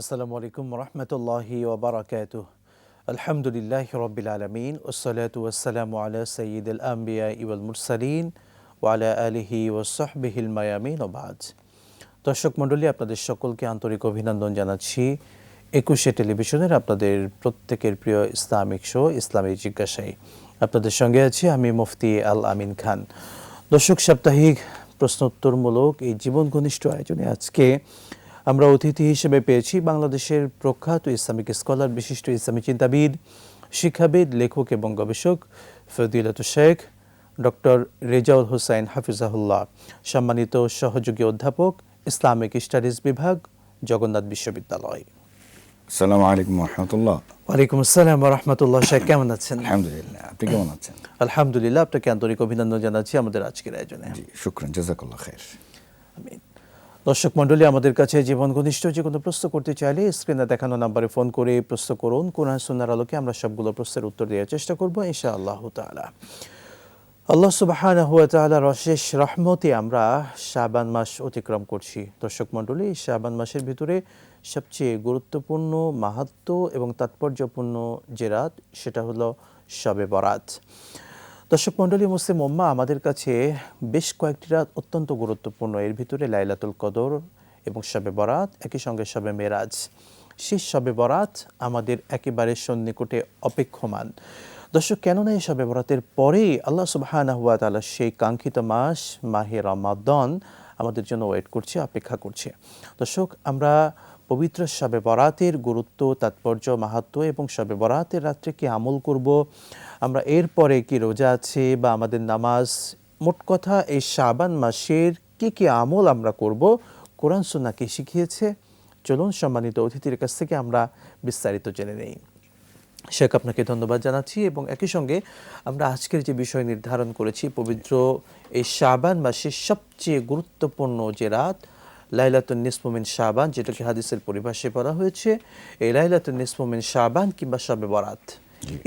আসসালামু আলাইকুম রহমতুল্লাহি ওবরাকাতুহ। আলহামদুলিল্লাহ রব্বিল আলমিন ওসলাতু ওয়াসসালামু আলা সয়্যিদিল আম্বিয়া ওয়াল মুরসালিন ওয়া আলা আলিহি ওয়াসহবিহিল মায়ামিন ওয়া বা'দ। দর্শক মণ্ডলী, আপনাদের সকলকে আন্তরিক অভিনন্দন জানাচ্ছি ২১শে টেলিভিশনের আপনাদের প্রত্যেকের প্রিয় ইসলামিক শো ইসলামী জিজ্ঞাসায়। আপনাদের সঙ্গে আছি আমি মুফতি আল আমিন খান। দর্শক, সাপ্তাহিক প্রশ্নোত্তরমূলক এই জীবন ঘনিষ্ঠ আয়োজনে আজকে আমরা অতিথি হিসেবে পেয়েছি বাংলাদেশের প্রখ্যাত ইসলামিক স্কলার, বিশিষ্ট ইসলামী চিন্তাবিদ, শিক্ষাবিদ, লেখক এবং গবেষক ফজিলাতুল শেখ ডক্টর রেজাউল হোসাইন হাফিজাহুল্লাহ, সম্মানিত সহযোগী অধ্যাপক, ইসলামিক স্টাডিজ বিভাগ, জগন্নাথ বিশ্ববিদ্যালয়। আসসালামু আলাইকুম রহমতুল্লাহ। ওয়ালাইকুম আসসালাম রহমতুল্লাহ। শেখ কেমন আছেন? আলহামদুলিল্লাহ, আপনি কেমন আছেন? আলহামদুলিল্লাহ, আপনাকে আন্তরিক অভিনন্দন জানাচ্ছি আমাদের আজকের আয়োজনে। জি, শুকরান, জাযাকাল্লাহ খাইর। আমিন। দর্শক মণ্ডলী, আমাদের কাছে জীবন ঘনিষ্ঠ যে কোনো প্রশ্ন করতে চাইলে স্ক্রিনে দেখানো নাম্বারে ফোন করে প্রশ্ন করুন। কোরআন সুন্নাহর আলোকে আমরা সবগুলো প্রশ্নের উত্তর দেওয়ার চেষ্টা করবো ইনশাআল্লাহ তাআলা। আল্লাহ সুবহানাহু ওয়া তাআলার অশেষ রহমতে আমরা শাবান মাস অতিক্রম করছি। দর্শক মণ্ডলী, শাবান মাসের ভিতরে সবচেয়ে গুরুত্বপূর্ণ, মাহাত্ম্য এবং তাৎপর্যপূর্ণ যে রাত, সেটা হলো শবে বরাত। দর্শক মণ্ডলী, মুসলিম উম্মাহ আমাদের কাছে বেশ কয়েকটি রাত অত্যন্ত গুরুত্বপূর্ণ। এর ভিতরে লাইলাতুল কদর এবং শবে বরাত, একই সঙ্গে শবে মেরাজ। শেষ শবে বরাত আমাদের একেবারে সন্নিকটে অপেক্ষমান। দর্শক, কেননা এই শবে বরাতের পরেই আল্লাহ সুবহানাহু ওয়া তাআলা সেই কাঙ্ক্ষিত মাস মাহে রমাদান আমাদের জন্য ওয়েট করছে, অপেক্ষা করছে। দর্শক, আমরা পবিত্র শবে বরাতের গুরুত্ব, তাৎপর্য, মাহাত্ম্য এবং শবে বরাতের রাত্রে কি আমল করব, আমরা এরপরে কি রোজা আছে বা আমাদের নামাজ, মোট কথা এই শাবান মাসের কি আমল আমরা করব, কোরআন সুন্নাহ কি শিখিয়েছে, চলুন সম্মানিত অতিথির কাছ থেকে আমরা বিস্তারিত জেনে নেই। শেখ, আপনাকে ধন্যবাদ জানাচ্ছি এবং একই সঙ্গে আমরা আজকের যে বিষয় নির্ধারণ করেছি, পবিত্র এই শাবান মাসের সবচেয়ে গুরুত্বপূর্ণ যে রাত লাইলাতুন নিসফু মিন শাবান, যেটাকে হাদিসের পরিভাষায় বলা হয়েছে এই লাইলাতুন নিসফু মিন শাবান কিংবা শবে বরাত,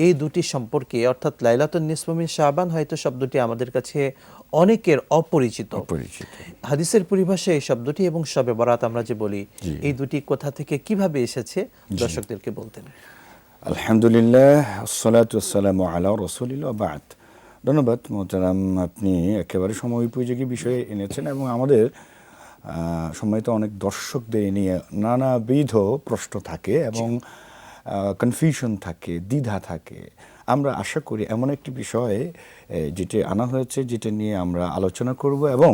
এই দুটি সম্পর্কে, অর্থাৎ লাইলাতুন নিসফু মিন শাবান হয়তো শব্দটি আমাদের কাছে অনেকের অপরিচিত। হাদিসের পরিভাষায় এই শব্দটি এবং শবে বরাত আমরা যে বলি, এই দুটি কোথা থেকে কিভাবে এসেছে দর্শকদেরকে বলতেন। আলহামদুলিল্লাহ, আসসালাতু ওয়াসসালামু আলা রাসূলিল্লাহ, বা'দ। ধন্যবাদ মোহতারাম, আপনি একেবারে সময় উপযোগী বিষয়ে এনেছেন এবং আমাদের সম্মানিত অনেক দর্শকদের নিয়ে নানাবিধ প্রশ্ন থাকে এবং কনফিউশন থাকে, দ্বিধা থাকে। আমরা আশা করি এমন একটি বিষয়ে যেটা আনা হয়েছে, যেটা নিয়ে আমরা আলোচনা করব এবং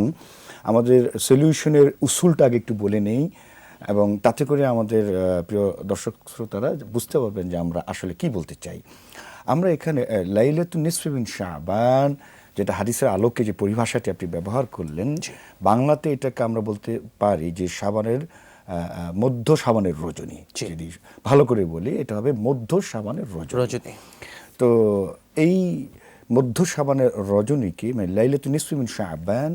আমাদের সলিউশনের উসুলটা আগে একটু বলে নেই এবং তাতে করে আমাদের প্রিয় দর্শক শ্রোতারা বুঝতে পারবেন যে আমরা আসলে কি বলতে চাই। আমরা এখানে লাইলাতুন নিসফু মিন শাবান, যেটা হাদিসের আলোকে যে পরিভাষাটি আপনি ব্যবহার করলেন, বাংলাতে এটাকে আমরা বলতে পারি যে শাবানের মধ্য শাবানের রজনী। যদি ভালো করে বলি, এটা হবে মধ্য শাবানের রজনী। তো এই মধ্য শাবানের রজনীকে মানে লাইলাতুন নিসফু মিন শাবান,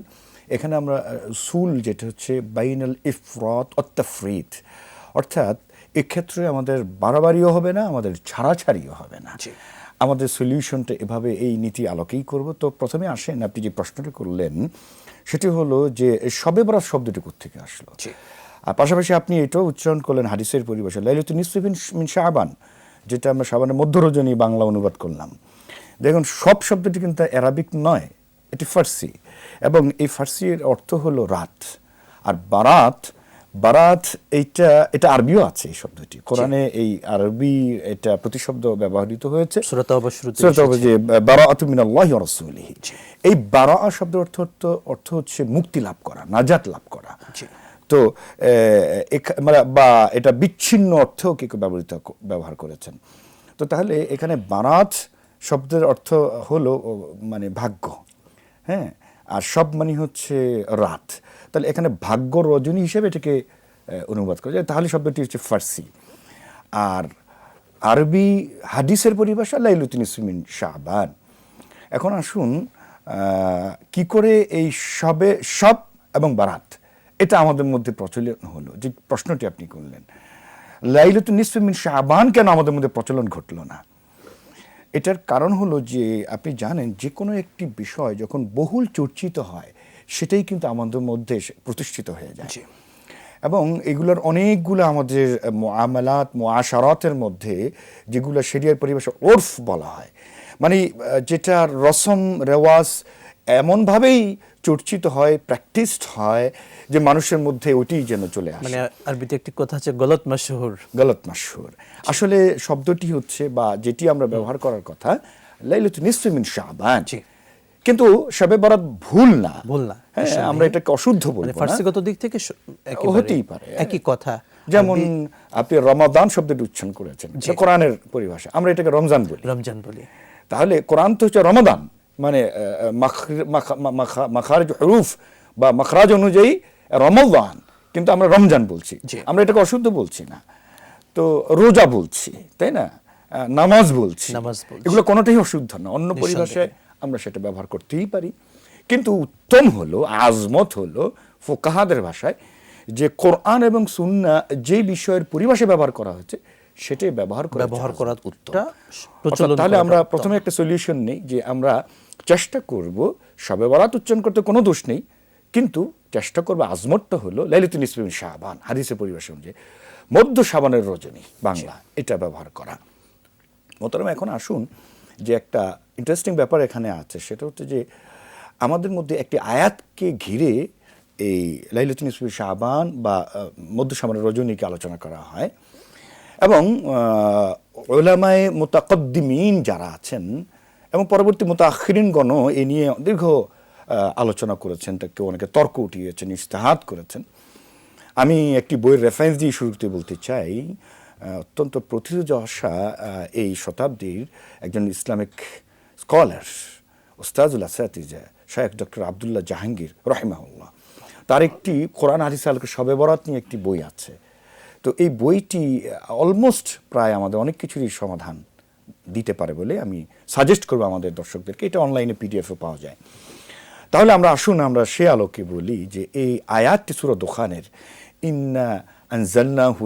এখানে আমরা সুল যেটা হচ্ছে বাইনাল ইফরাত ওয়াত তাফরিত, অর্থাৎ এক্ষেত্রে আমাদের বাড়াবাড়িও হবে না, আমাদের ছাড়াছাড়িও হবে না। আমাদের সলিউশনটা এভাবে এই নীতি আলোকেই করব। তো প্রথমে আসেন, আপনি যে প্রশ্নটা করলেন সেটি হলো যে শবে বরাত শব্দটি কোত্থেকে আসলো, আর পাশাপাশি আপনি এটাও উচ্চারণ করলেন হাদিসের পরিভাষা লাইলাতুন নিসফু মিন শাবান, যেটা আমরা শাবানের মধ্য রজনী বাংলা অনুবাদ করলাম। দেখুন, সব শব্দটি কিন্তু অ্যারাবিক নয়, এটি ফার্সি এবং এই ফার্সির অর্থ হলো রাত। আর বারাত, এটা আরবিও আছে। এই শব্দটি কোরআনে এই আরবি এটা প্রতিশব্দ ব্যবহৃত হয়েছে, সূরা তাওবা যে বারাআতু মিনাল্লাহি ওয়া রাসূলিহি। এই বারাআ শব্দের অর্থ হচ্ছে মুক্তি লাভ করা, নাজাত লাভ করা। তো বা এটা বিচ্ছিন্ন অর্থেও কেউ ব্যবহার করেছেন। তো তাহলে এখানে বারাত শব্দের অর্থ হলো মানে ভাগ্য, হ্যাঁ, আর সব মানে হচ্ছে রাত। তাহলে এখানে ভাগ্য রজনী হিসেবে এটাকে অনুবাদ করা যায়, তাহলে শব্দটি হচ্ছে ফার্সি। আর আরবি হাদিসের পরিভাষা লাইলাতুন নিসফু মিন শাবান। এখন আসুন, কি করে এই সব এবং বারাত এটা আমাদের মধ্যে প্রচলন হলো, যে প্রশ্নটি আপনি করলেন, লাইলাতুন নিসফু মিন শাবান কেন আমাদের মধ্যে প্রচলন ঘটলো না? এটার কারণ হলো যে আপনি জানেন, যে কোনো একটি বিষয় যখন বহুল চর্চিত হয় সেটাই কিন্তু আমাদের মধ্যে প্রতিষ্ঠিত হয়ে যায়। এবং এগুলোর অনেকগুলো আমাদের মুআমালাত মুআশারাতের মধ্যে যেগুলো শরিয়ার পরিভাষায় উরফ বলা হয়, মানে যেটা রসম রেওয়াজ এমনভাবেই চর্চিত হয়, প্র্যাকটিসড হয় যে মানুষের মধ্যে ওটি যেন চলে আসে। মানে আরবিতে একটি কথা আছে গলত মাশহুর। গলত মাশহুর আসলে শব্দটি হচ্ছে বা যেটি আমরা ব্যবহার করার কথা লাইলাতুন নিসফি মিন শাবান, কিন্তু শবে বরাত ভুল না, হ্যাঁ, আমরা এটাকে অশুদ্ধ বলবো মানে না, ফার্সিগত দিক থেকে হতেই পারে একই কথা। যেমন আপনি রমাদান শব্দটি উচ্চারণ করেছেন, কোরআনের পরিভাষা আমরা এটাকে রমজান বলি। তাহলে কোরআন তো হচ্ছে রমাদান, মানে মাখারিজ হুরুফ বা মাখরাজ অনুযায়ী রমাদান, কিন্তু আমরা রমজান বলছি, আমরা এটাকে অশুদ্ধ বলছি না। তো রোজা বলছি, তাই না, নামাজ বলছি, এগুলো কোনোটাই অশুদ্ধ না, অন্য পরিভাষায় আমরা সেটা ব্যবহার করতেই পারি। কিন্তু উত্তম হলো, আজমত হলো ফুকাহাদের ভাষায় যে কোরআন এবং সুন্নাহ যে বিষয়ের পরিভাষায় ব্যবহার করা হচ্ছে সেটাই ব্যবহার করা উত্তম। তাহলে আমরা প্রথমে একটা সলিউশন নেই যে আমরা চেষ্টা করব, শবে বরাত উচ্চারণ করতে কোনো দোষ নেই, কিন্তু চেষ্টা করবো আজমতটা হলো লাইলাতুন নিসফি মিন শাবান, হাদিসের পরিভাষা অনুযায়ী মধ্য শাবানের রজনী, বাংলা এটা ব্যবহার করা। মোহতারাম, এখন আসুন যে একটা ইন্টারেস্টিং ব্যাপার এখানে আছে, সেটা হচ্ছে যে আমাদের মধ্যে একটি আয়াতকে ঘিরে এই লাইলাতুন নিসফি মিন শাবান বা মধ্য শাবানের রজনীকে আলোচনা করা হয়, এবং উলামায়ে মুতাকদ্দিমিন যারা আছেন এবং পরবর্তী মুতাআখিরিনগণ এ নিয়ে দীর্ঘ আলোচনা করেছেন, কেউ অনেকে তর্ক উঠিয়েছেন, ইজতিহাদ করেছেন। আমি একটি বইয়ের রেফারেন্স দিয়ে শুরুতে বলতে চাই, অত্যন্ত প্রথিতযশা এই শতাব্দীর একজন ইসলামিক স্কলার ওস্তাজুল আসাতিজা শায়েখ ডক্টর আবদুল্লাহ জাহাঙ্গীর রহিমাহুল্লাহ, তার একটি কোরআন হাদিস আলোকে শবে বরাত নিয়ে একটি বই আছে। তো এই বইটি অলমোস্ট প্রায় আমাদের অনেক কিছুরই সমাধান দিতে পারে বলে আমি সাজেস্ট করবো আমাদের দর্শকদেরকে। এটা অনলাইনে পিডিএফও পাওয়া যায়। তাহলে আমরা আসুন আমরা সে আলোকে বলি যে এই আয়াতটি সূরা দুখানের ইন্না আনজালনাহু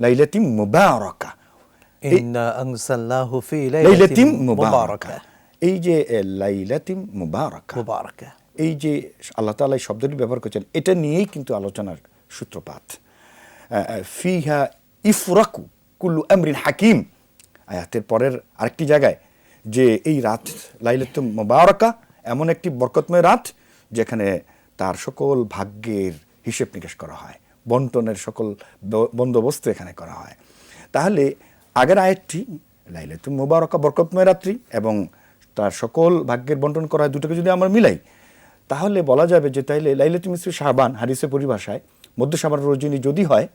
লাইলাতিন মুবারাকা, ইন্না আনজালনাহু ফি লাইলাতিন মুবারাকা, এই যে লাইলাতিন মুবারাকা, এই যে আল্লাহ তাআলা এই শব্দটি ব্যবহার করেছেন, এটা নিয়েই কিন্তু আলোচনার সূত্রপাত। ফিহা ইফরাকু কুল্লু আমরিন হাকিম, আয়াতের পরের আরেকটি জায়গায় যে এই রাত লাইলাতুন মুবারাকা এমন একটি বরকতময় রাত যেখানে তার সকল ভাগ্যের হিসেব নিকেশ করা হয়, বন্টনের সকল বন্দোবস্ত এখানে করা হয়। তাহলে আগের আয়াতটি লাইলাতুন মুবারাকা বরকতময় রাত্রি এবং তার সকল ভাগ্যের বন্টন করা হয়, দুটোকে যদি আমরা মিলাই তাহলে বলা যাবে যে তাইলে লাইলাতুন নিসফি শাবান হাদিসের পরিভাষায় মধ্য শাবানের রজনী যদি হয়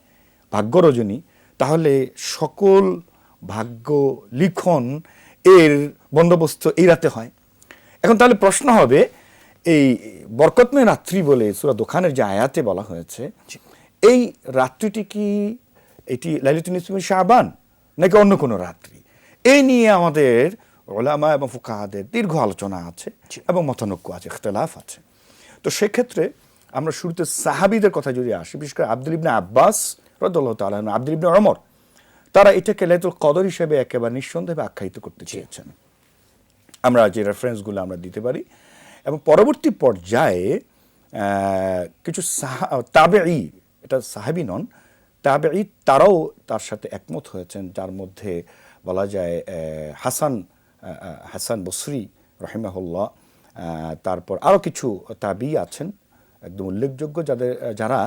ভাগ্য রজনী, তাহলে সকল ভাগ্য লিখন এর বন্দোবস্ত এই রাতে হয়। এখন তাহলে প্রশ্ন হবে, এই বরকতময় রাত্রি বলে সূরা দুখানের যে আয়াতে বলা হয়েছে, এই রাত্রিটি কি এটি লাইলাতুন নিসফি মিন শাবান নাকি অন্য কোনো রাত্রি? এই নিয়ে আমাদের উলামা এবং ফুকাহাদের দীর্ঘ আলোচনা আছে এবং মতানৈক্য আছে, ইখতিলাফ আছে। তো সেক্ষেত্রে আমরা শুরুতে সাহাবীদের কথা যদি আসি, বিশেষ করে আব্দুল ইবনে আব্বাস রাদিয়াল্লাহু তাআলা আনহু, আব্দুল ইবনে ওমর, তারা এটাকে লাইলাতুল কদর হিসেবে একেবারে নিঃসন্দেহে আখ্যায়িত করতে চেয়েছেন। আমরা যে রেফারেন্সগুলো আমরা দিতে পারি, এবং পরবর্তী পর্যায়ে কিছু তাবেঈ, এটা সাহাবী নন, তাবেঈ, তারাও তার সাথে একমত হয়েছেন, যার মধ্যে বলা যায় হাসান বসরি রহিমাহুল্লাহ, তারপর আরও কিছু তাবী আছেন একদম উল্লেখযোগ্য, যারা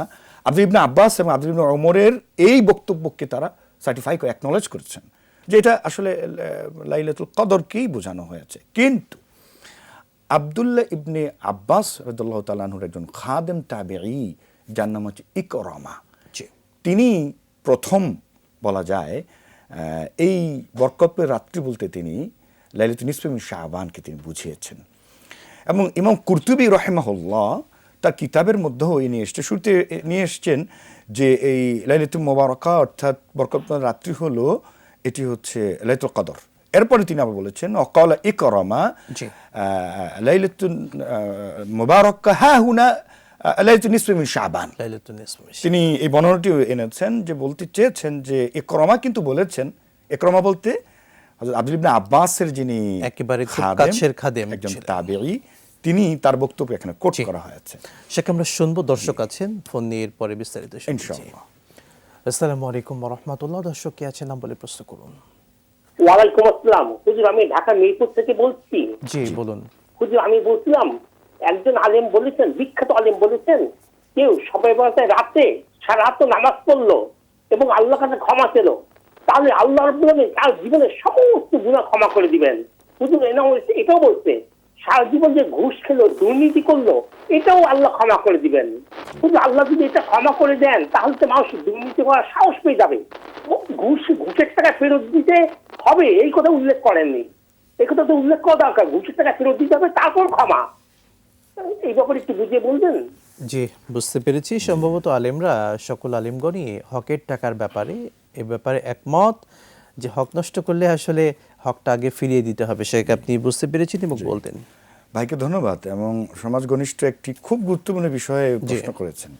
আব্দুল ইবনে আব্বাস এবং আব্দুল ইবনে ওমরের এই বক্তব্যকে তারা সার্টিফাই করে অ্যাকনলেজ করেছেন যে এটা আসলে লাইলাতুল কদরকেই বোঝানো হয়েছে। কিন্তু আব্দুল্লাহ ইবনে আব্বাস রাদিয়াল্লাহু তাআলা আনহুর একজন খাদেম তাবেঈ, যার নাম হচ্ছে ইকরামা, তিনি প্রথম বলা যায় এই বরকতময় রাত্রি বলতে তিনি লাইলাতুন নিসফি মিন শাবানকে তিনি বুঝিয়েছেন। এবং ইমাম কুরতুবী রাহিমাহুল্লাহ তার কিতাবের মধ্যেও নিয়ে এসছে, শুরুতে নিয়ে এসছেন যে এই লাইলাতুল মুবারাকা অর্থাৎ বরকতময় রাত্রি হলো, এটি হচ্ছে লাইলাতুল কদর। এরপরে তিনি আবার বলেছেন অকালা ইকরামা লাইলাতুল মুবারাকা হা হুনা লাইলাতুন নিসফি মিন শাবান। তিনি এই বর্ণনাটি এনেছেন যে বলতে চেয়েছেন যে ইকরামা কিন্তু বলেছেন, ইকরামা বলতে হযরত আব্দুল ইবনে আব্বাসের যিনি একেবারে খুব কাছের খাদেম, একজন তাবেঈ, তিনি তার বক্তব্য এখানে কোট জি। করা হয়েছে। সেটা আমরা শুনবো, দর্শক আছেন ফোন নিয়ে, পরে বিস্তারিত শুনছি। ইনশাআল্লাহ। আসসালামু আলাইকুম ওয়া রাহমাতুল্লাহ। দর্শক কে আছেন নাম বলে প্রশ্ন করুন। ওয়ালাইকুম আসসালাম। হুজুর, আমি ঢাকা মিরপুর থেকে বলছি। জি বলুন। হুজুর, আমি বলছিলাম, একজন আলেম বলেছেন, বিখ্যাত আলেম বলেছেন, কেউ সবাই বলতে রাতে সারা রাত নামাজ পড়লো এবং আল্লাহর কাছে ক্ষমা চেল, তাহলে আল্লাহ রাব্বুল আলামিন তার জীবনের সমস্ত গুনাহ ক্ষমা করে দিবেন। হুজুর এটাও বলছে, সারা জীবন যে ঘুষ খেলো, দুর্নীতি করলো, এটাও আল্লাহ ক্ষমা করে দিবেন। হুজুর, আল্লাহ যদি এটা ক্ষমা করে দেন, তাহলে তো মানুষ দুর্নীতি করার সাহস পেয়ে যাবে। ঘুষের টাকা ফেরত দিতে হবে এই কথা উল্লেখ করেননি। এই কথা তো উল্লেখ করা দরকার, ঘুষের টাকা ফেরত দিতে হবে, তারপর ক্ষমা। এই ব্যাপারে একটু বুঝিয়ে বলবেন। জি, বুঝতে পেরেছি। সম্ভবত আলেমরা, সকল আলেমগণই হকের টাকার ব্যাপারে এ ব্যাপারে একমত যে হক নষ্ট করলে আসলে হকটা আগে ফিরিয়ে দিতে হবে। সেটা আপনি বুঝতে পেরেছেন এবং বলতেন। ভাইকে ধন্যবাদ, এবং সমাজ ঘনিষ্ঠ একটি খুব গুরুত্বপূর্ণ বিষয়ে প্রশ্ন করেছেন।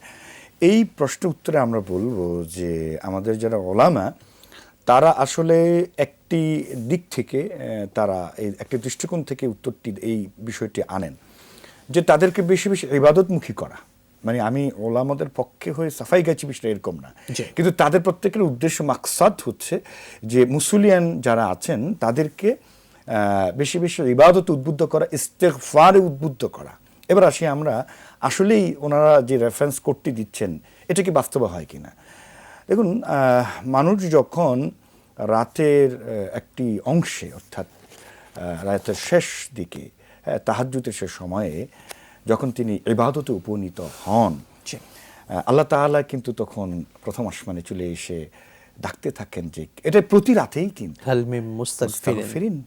এই প্রশ্ন উত্তরে আমরা বলবো যে আমাদের যারা ওলামা, তারা আসলে একটি দিক থেকে তারা এই একটি দৃষ্টিকোণ থেকে উত্তরটি, এই বিষয়টি আনেন যে তাদেরকে বেশি বেশি ইবাদতমুখী করা। মানে আমি ওলামাদের পক্ষে হয়ে সাফাই গাছি বিষয়টা এরকম না, কিন্তু তাদের প্রত্যেকের উদ্দেশ্য মাকসাদ হচ্ছে যে মুসলিয়ান যারা আছেন তাদেরকে বেশি বেশি ইবাদত উদ্বুদ্ধ করা, ইস্তেগফারে উদ্বুদ্ধ করা। এবার আসি আমরা, আসলেই ওনারা যে রেফারেন্স কোডটি দিচ্ছেন এটা কি বাস্তব হয় কিনা। দেখুন, মানুষ যখন রাতের একটি অংশে, অর্থাৎ রাতের শেষ দিকে, তাহাজ্জুদের শেষ সময়ে যখন তিনি ইবাদতে উপনীত হন, আল্লাহ তাআলা কিন্তু তখন প্রথম আসমানে চলে এসে ডাকতে থাকেন যে এটা প্রতি রাতেই কিন্তু, হাল মিন মুস্তাগফিরিন,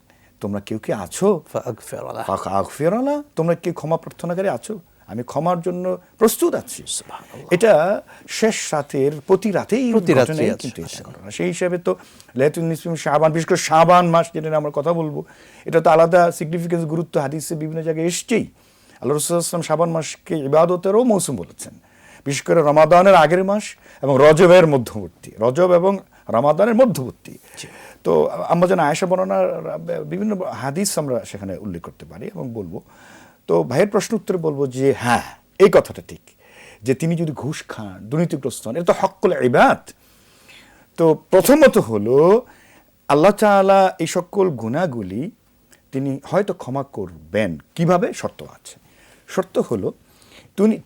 তোমরা কেউ কি আছো, ফাগফিরলাহ, তোমরা কি ক্ষমা প্রার্থনাকারী আছো, আমি ক্ষমার জন্য প্রস্তুত আছি। এটা শেষ রাতের প্রতি রাতেই কিন্তু সেই হিসাবে তো লাইলাতুন নিসফি মিন শাবান, বিশেষ করে শাবান মাস যেটা আমরা কথা বলবো, এটা তো আলাদা সিগনিফিকেন্স, গুরুত্ব হাদিসে বিভিন্ন জায়গায় এসছেই। আল্লাহ রাসূল সাল্লাল্লাহু আলাইহি ওয়াসাল্লাম শাবান মাসকে ইবাদতেরও মৌসুম বলেছেন, বিশেষ করে রমাদানের আগের মাস এবং রজবের মধ্যবর্তী, রজব এবং রমাদানের মধ্যবর্তী। তো আমরা যেন আয়েশা বর্ণনার বিভিন্ন হাদিস আমরা সেখানে উল্লেখ করতে পারি এবং বলবো। তো ভাইয়ের প্রশ্ন উত্তরে বলবো যে হ্যাঁ, এই কথাটা ঠিক যে তিনি যদি ঘুষ খান, দুর্নীতিগ্রস্ত হন, এটা তো হক্কুল ইবাদ। তো প্রথমত হলো আল্লাহ তাআলা এই সকল গুনাহগুলি তিনি হয়তো ক্ষমা করবেন। কিভাবে? শর্ত আছে। শর্ত হলো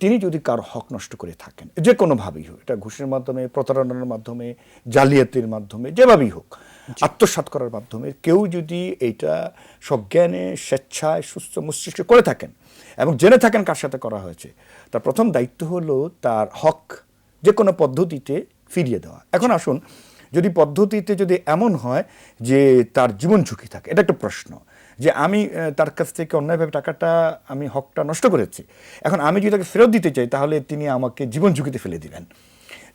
তিনি যদি কারো হক নষ্ট করে থাকেন, যে কোনোভাবেই হোক, এটা ঘুষের মাধ্যমে, প্রতারণার মাধ্যমে, জালিয়াতির মাধ্যমে, যেভাবেই হোক, আত্মসাৎ করার মাধ্যমে কেউ যদি এইটা সজ্ঞানে, স্বেচ্ছায়, সুস্থ মস্তিষ্কে করে থাকেন এবং জেনে থাকেন কার সাথে করা হয়েছে, তার প্রথম দায়িত্ব হলো তার হক যে কোনো পদ্ধতিতে ফিরিয়ে দেওয়া। এখন আসুন, যদি পদ্ধতিতে যদি এমন হয় যে তার জীবন ঝুঁকি থাকে, এটা একটা প্রশ্ন, যে আমি তার কাছ থেকে অন্যায়ভাবে টাকাটা, আমি হকটা নষ্ট করেছি, এখন আমি যদি তাকে ফেরত দিতে চাই তাহলে তিনি আমাকে জীবন ঝুঁকিতে ফেলে দিবেন।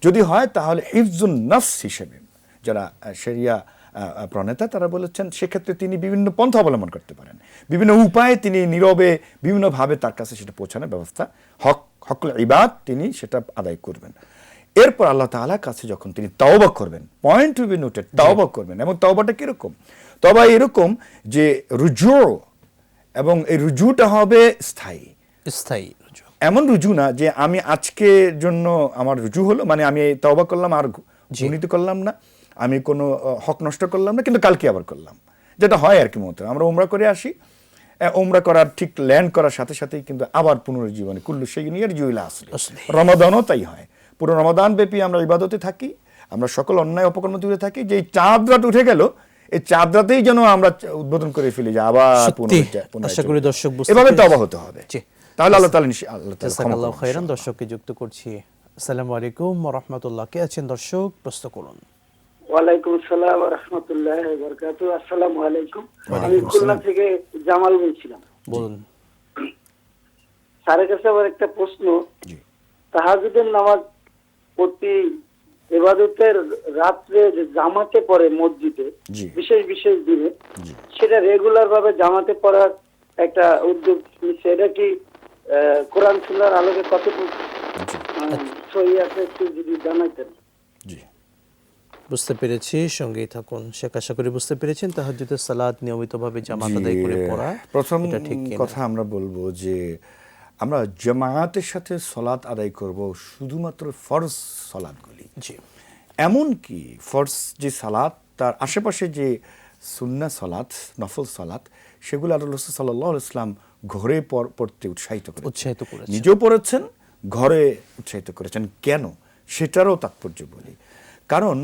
যদি হয় তাহলে হিফজুন নফস হিসেবে যারা শরিয়া প্রণেতা তারা বলেছেন সেক্ষেত্রে তিনি বিভিন্ন পন্থা অবলম্বন করতে পারেন, বিভিন্ন উপায়ে তিনি নীরবে বিভিন্নভাবে তার কাছে সেটা পৌঁছানোর ব্যবস্থা, হকুল ইবাদ তিনি সেটা আদায় করবেন। এরপর আল্লাহ তাআলার কাছে যখন তিনি তাওবা করবেন, পয়েন্ট টু বি নোটেড, তাওবা করবেন। এবং তাওবাটা কিরকম? তওবা এরকম যে রুজু, এবং এই রুজুটা হবে স্থায়ী, এমন রুজু না যে আমি আজকের জন্য আমার রুজু হলো, মানে আমি তাওবা করলাম আর দুর্নীতি করলাম না, আমি কোনো হক নষ্ট করলাম না, কিন্তু কালকে আবার করলাম, যেটা হয় আর কি। মতো আমরা উমরা করে আসি, উমরা করার ঠিক ল্যান্ড করার সাথে সাথেই কিন্তু আবার পুনরুজ্জীবনে কুল্লু শাইইন ইয়ারজিউ ইলা আসলি। রমাদানও তাই হয়, পুরো রমাদান ব্যাপী আমরা ইবাদতে থাকি, আমরা সকল অন্যায় অপকর্ম দূরে থাকি, যে এই চাঁদ রাত উঠে গেল, এই চাঁদ রাতেই যেন আমরা উদ্বোধন করে ফেলি যে আবার এভাবে তাওবা হতে হবে। তাহলে আল্লাহ তাআলা জাযাকাল্লাহু খাইরান। দর্শককে যুক্ত করছি। আসসালামু আলাইকুম ওয়া রাহমাতুল্লাহ। কে আছেন দর্শক? প্রশ্ন করুন। ওয়ালাইকুম আসসালাম ওয়া রাহমাতুল্লাহি ওয়া বারাকাতুহু। আসসালামু আলাইকুম। আমি খুলনা থেকে জামাল বলছিলাম। বলুন। স্যারের কাছে আমার একটা প্রশ্ন, তাহাজ্জুদের নামাজ প্রতি ইবাদতের রাত্রে যে জামাতে পড়ে মসজিদে, বিশেষ বিশেষ দিনে, সেটা রেগুলার ভাবে জামাতে পড়ার একটা উদ্যোগ নিচ্ছে, এটা কি কোরআন সুন্নাহর আলোকে কতটুকু সহিহ আছে একটু যদি জানাইতেন। বুঝতে পেরেছি, সঙ্গেই থাকুন। শেখ আশা করি বুঝতে পেরেছেন তাহাজ্জুদের সালাত নিয়মিতভাবে জামাত আদায় করে পড়া প্রথম এটা ঠিক কিনা? কথা আমরা বলবো যে আমরা জামায়াতের সাথে সলাত আদায় করব শুধুমাত্র ফরজ সলাতগুলি। জি, এমনকি ফরজ যে সালাত তার আশেপাশে যে সুন্নাহ সলাত, নফল সলাত, সেগুলো আল্লাহ রাসূল সাল্লাল্লাহু আলাইহি ওয়াসাল্লাম ঘরে পড়তে উৎসাহিত উৎসাহিত করেছেন। নিজেও পড়েছেন, ঘরে উৎসাহিত করেছেন। কেন সেটারও তাৎপর্য বলি। কারণ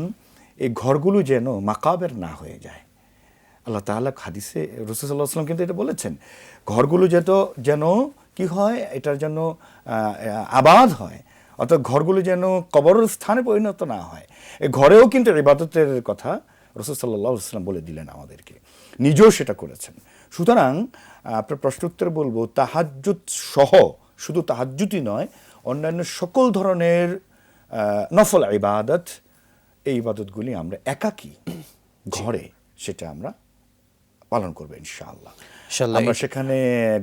এই ঘরগুলো যেন মাকাবের না হয়ে যায়। আল্লাহ তাআলা হাদিসে রাসূল সাল্লাল্লাহু আলাইহি ওয়াসাল্লাম কিন্তু এটা বলেছেন, ঘরগুলো যেন কি হয়, এটার জন্য আবাদ হয়, অর্থাৎ ঘরগুলো যেন কবরের স্থানে পরিণত না হয়। এই ঘরেও কিন্তু ইবাদতের কথা রাসূল সাল্লাল্লাহু আলাইহি ওয়াসাল্লাম বলে দিলেন আমাদেরকে, নিজেও সেটা করেছেন। সুতরাং আপনার প্রশ্ন উত্তর বলবো, তাহাজ্জুদ সহ, শুধু তাহাজ্জুদই নয়, অন্যান্য সকল ধরনের নফল ইবাদত, এই ইবাদতগুলি আমরা একাকী ঘরে সেটা আমরা পালন করবো ইনশাআল্লাহ। আমরা সেখানে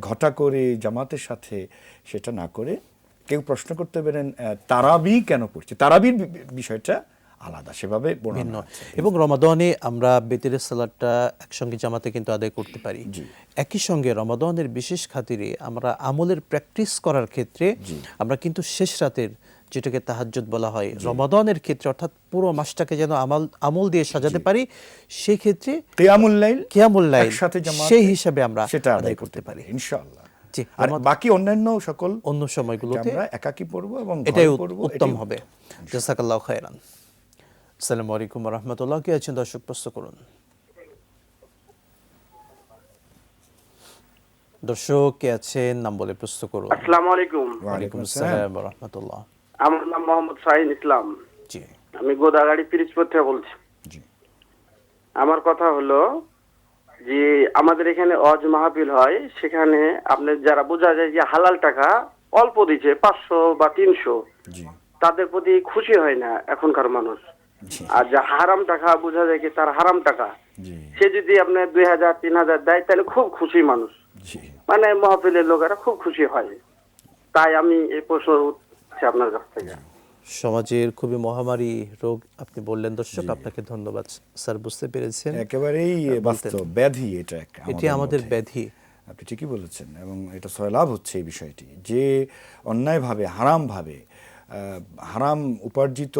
ঘটা করে জামাতের সাথে সেটা না করে, কেউ প্রশ্ন করতে পারেন তারাবি কেন পড়ছে, তারাবির বিষয়টা আলাদা, সেভাবে বর্ণনা আছে। এবং রমাদানে আমরা বেতেরের সালাতটা একসঙ্গে জামাতে কিন্তু আদায় করতে পারি। একই সঙ্গে রমাদানের বিশেষ খাতিরে আমরা আমলের প্র্যাকটিস করার ক্ষেত্রে আমরা কিন্তু শেষ রাতের, যেটাকে তাহাজ্জুদ বলা হয়, রমাদানের ক্ষেত্রে অর্থাৎ পুরো মাসটাকে যেন আমল দিয়ে সাজাতে পারি, সেই ক্ষেত্রে কিয়ামুল লাইল একসাথে সেই হিসাবে আমরা সেটা আদায় করতে পারি ইনশাআল্লাহ। জি, আর বাকি অন্যান্য সকল অন্য সময়গুলোতে আমরা একাকী পড়ব এবং এটাই উত্তম হবে। জাযাকাল্লাহু খায়রান। আসসালামু আলাইকুম ওয়া রাহমাতুল্লাহ। কে আছেন দর্শক, প্রশ্ন করুন। দর্শক কে আছেন, নাম বলে প্রশ্ন করুন। আসসালামু আলাইকুম। ওয়া ওয়ালাইকুম আসসালাম ওয়া রাহমাতুল্লাহ। আমার নাম মোহাম্মদ শাহিন ইসলাম। জি, আমি গোদাগাড়ি পিরিজপুর থেকে বলছি। জি আমার কথা হলো যে আমাদের এখানে ওয়াজ মাহফিল হয়, সেখানে আপনি যারা বোঝা যায় যে হালাল টাকা অল্প দিচ্ছে 500 বা 300, জি তাদের প্রতি খুশি হয় না এখনকার মানুষ। জি আর যা হারাম টাকা বোঝা যায় কি তার হারাম টাকা, জি সে যদি আপনি 2000 3000 দেয় তাহলে খুব খুশি মানুষ, জি মানে মাহফিলের লোকেরা খুব খুশি হয়। তাই আমি এই প্রশ্ন উঠছে আপনার কাছ থেকে। সমাজের খুবই মহামারী রোগ আপনি বললেন দর্শক, আপনাকে ধন্যবাদ স্যার, বুঝতে পেরেছেন। একেবারেই বাস্তব ব্যাধি, এটা এটি আমাদের মধ্যে। ব্যাধি। আপনি ঠিকই বলেছেন, এবং এটা সয়লাভ হচ্ছে এই বিষয়টি, যে অন্যায়ভাবে হারামভাবে হারাম উপার্জিত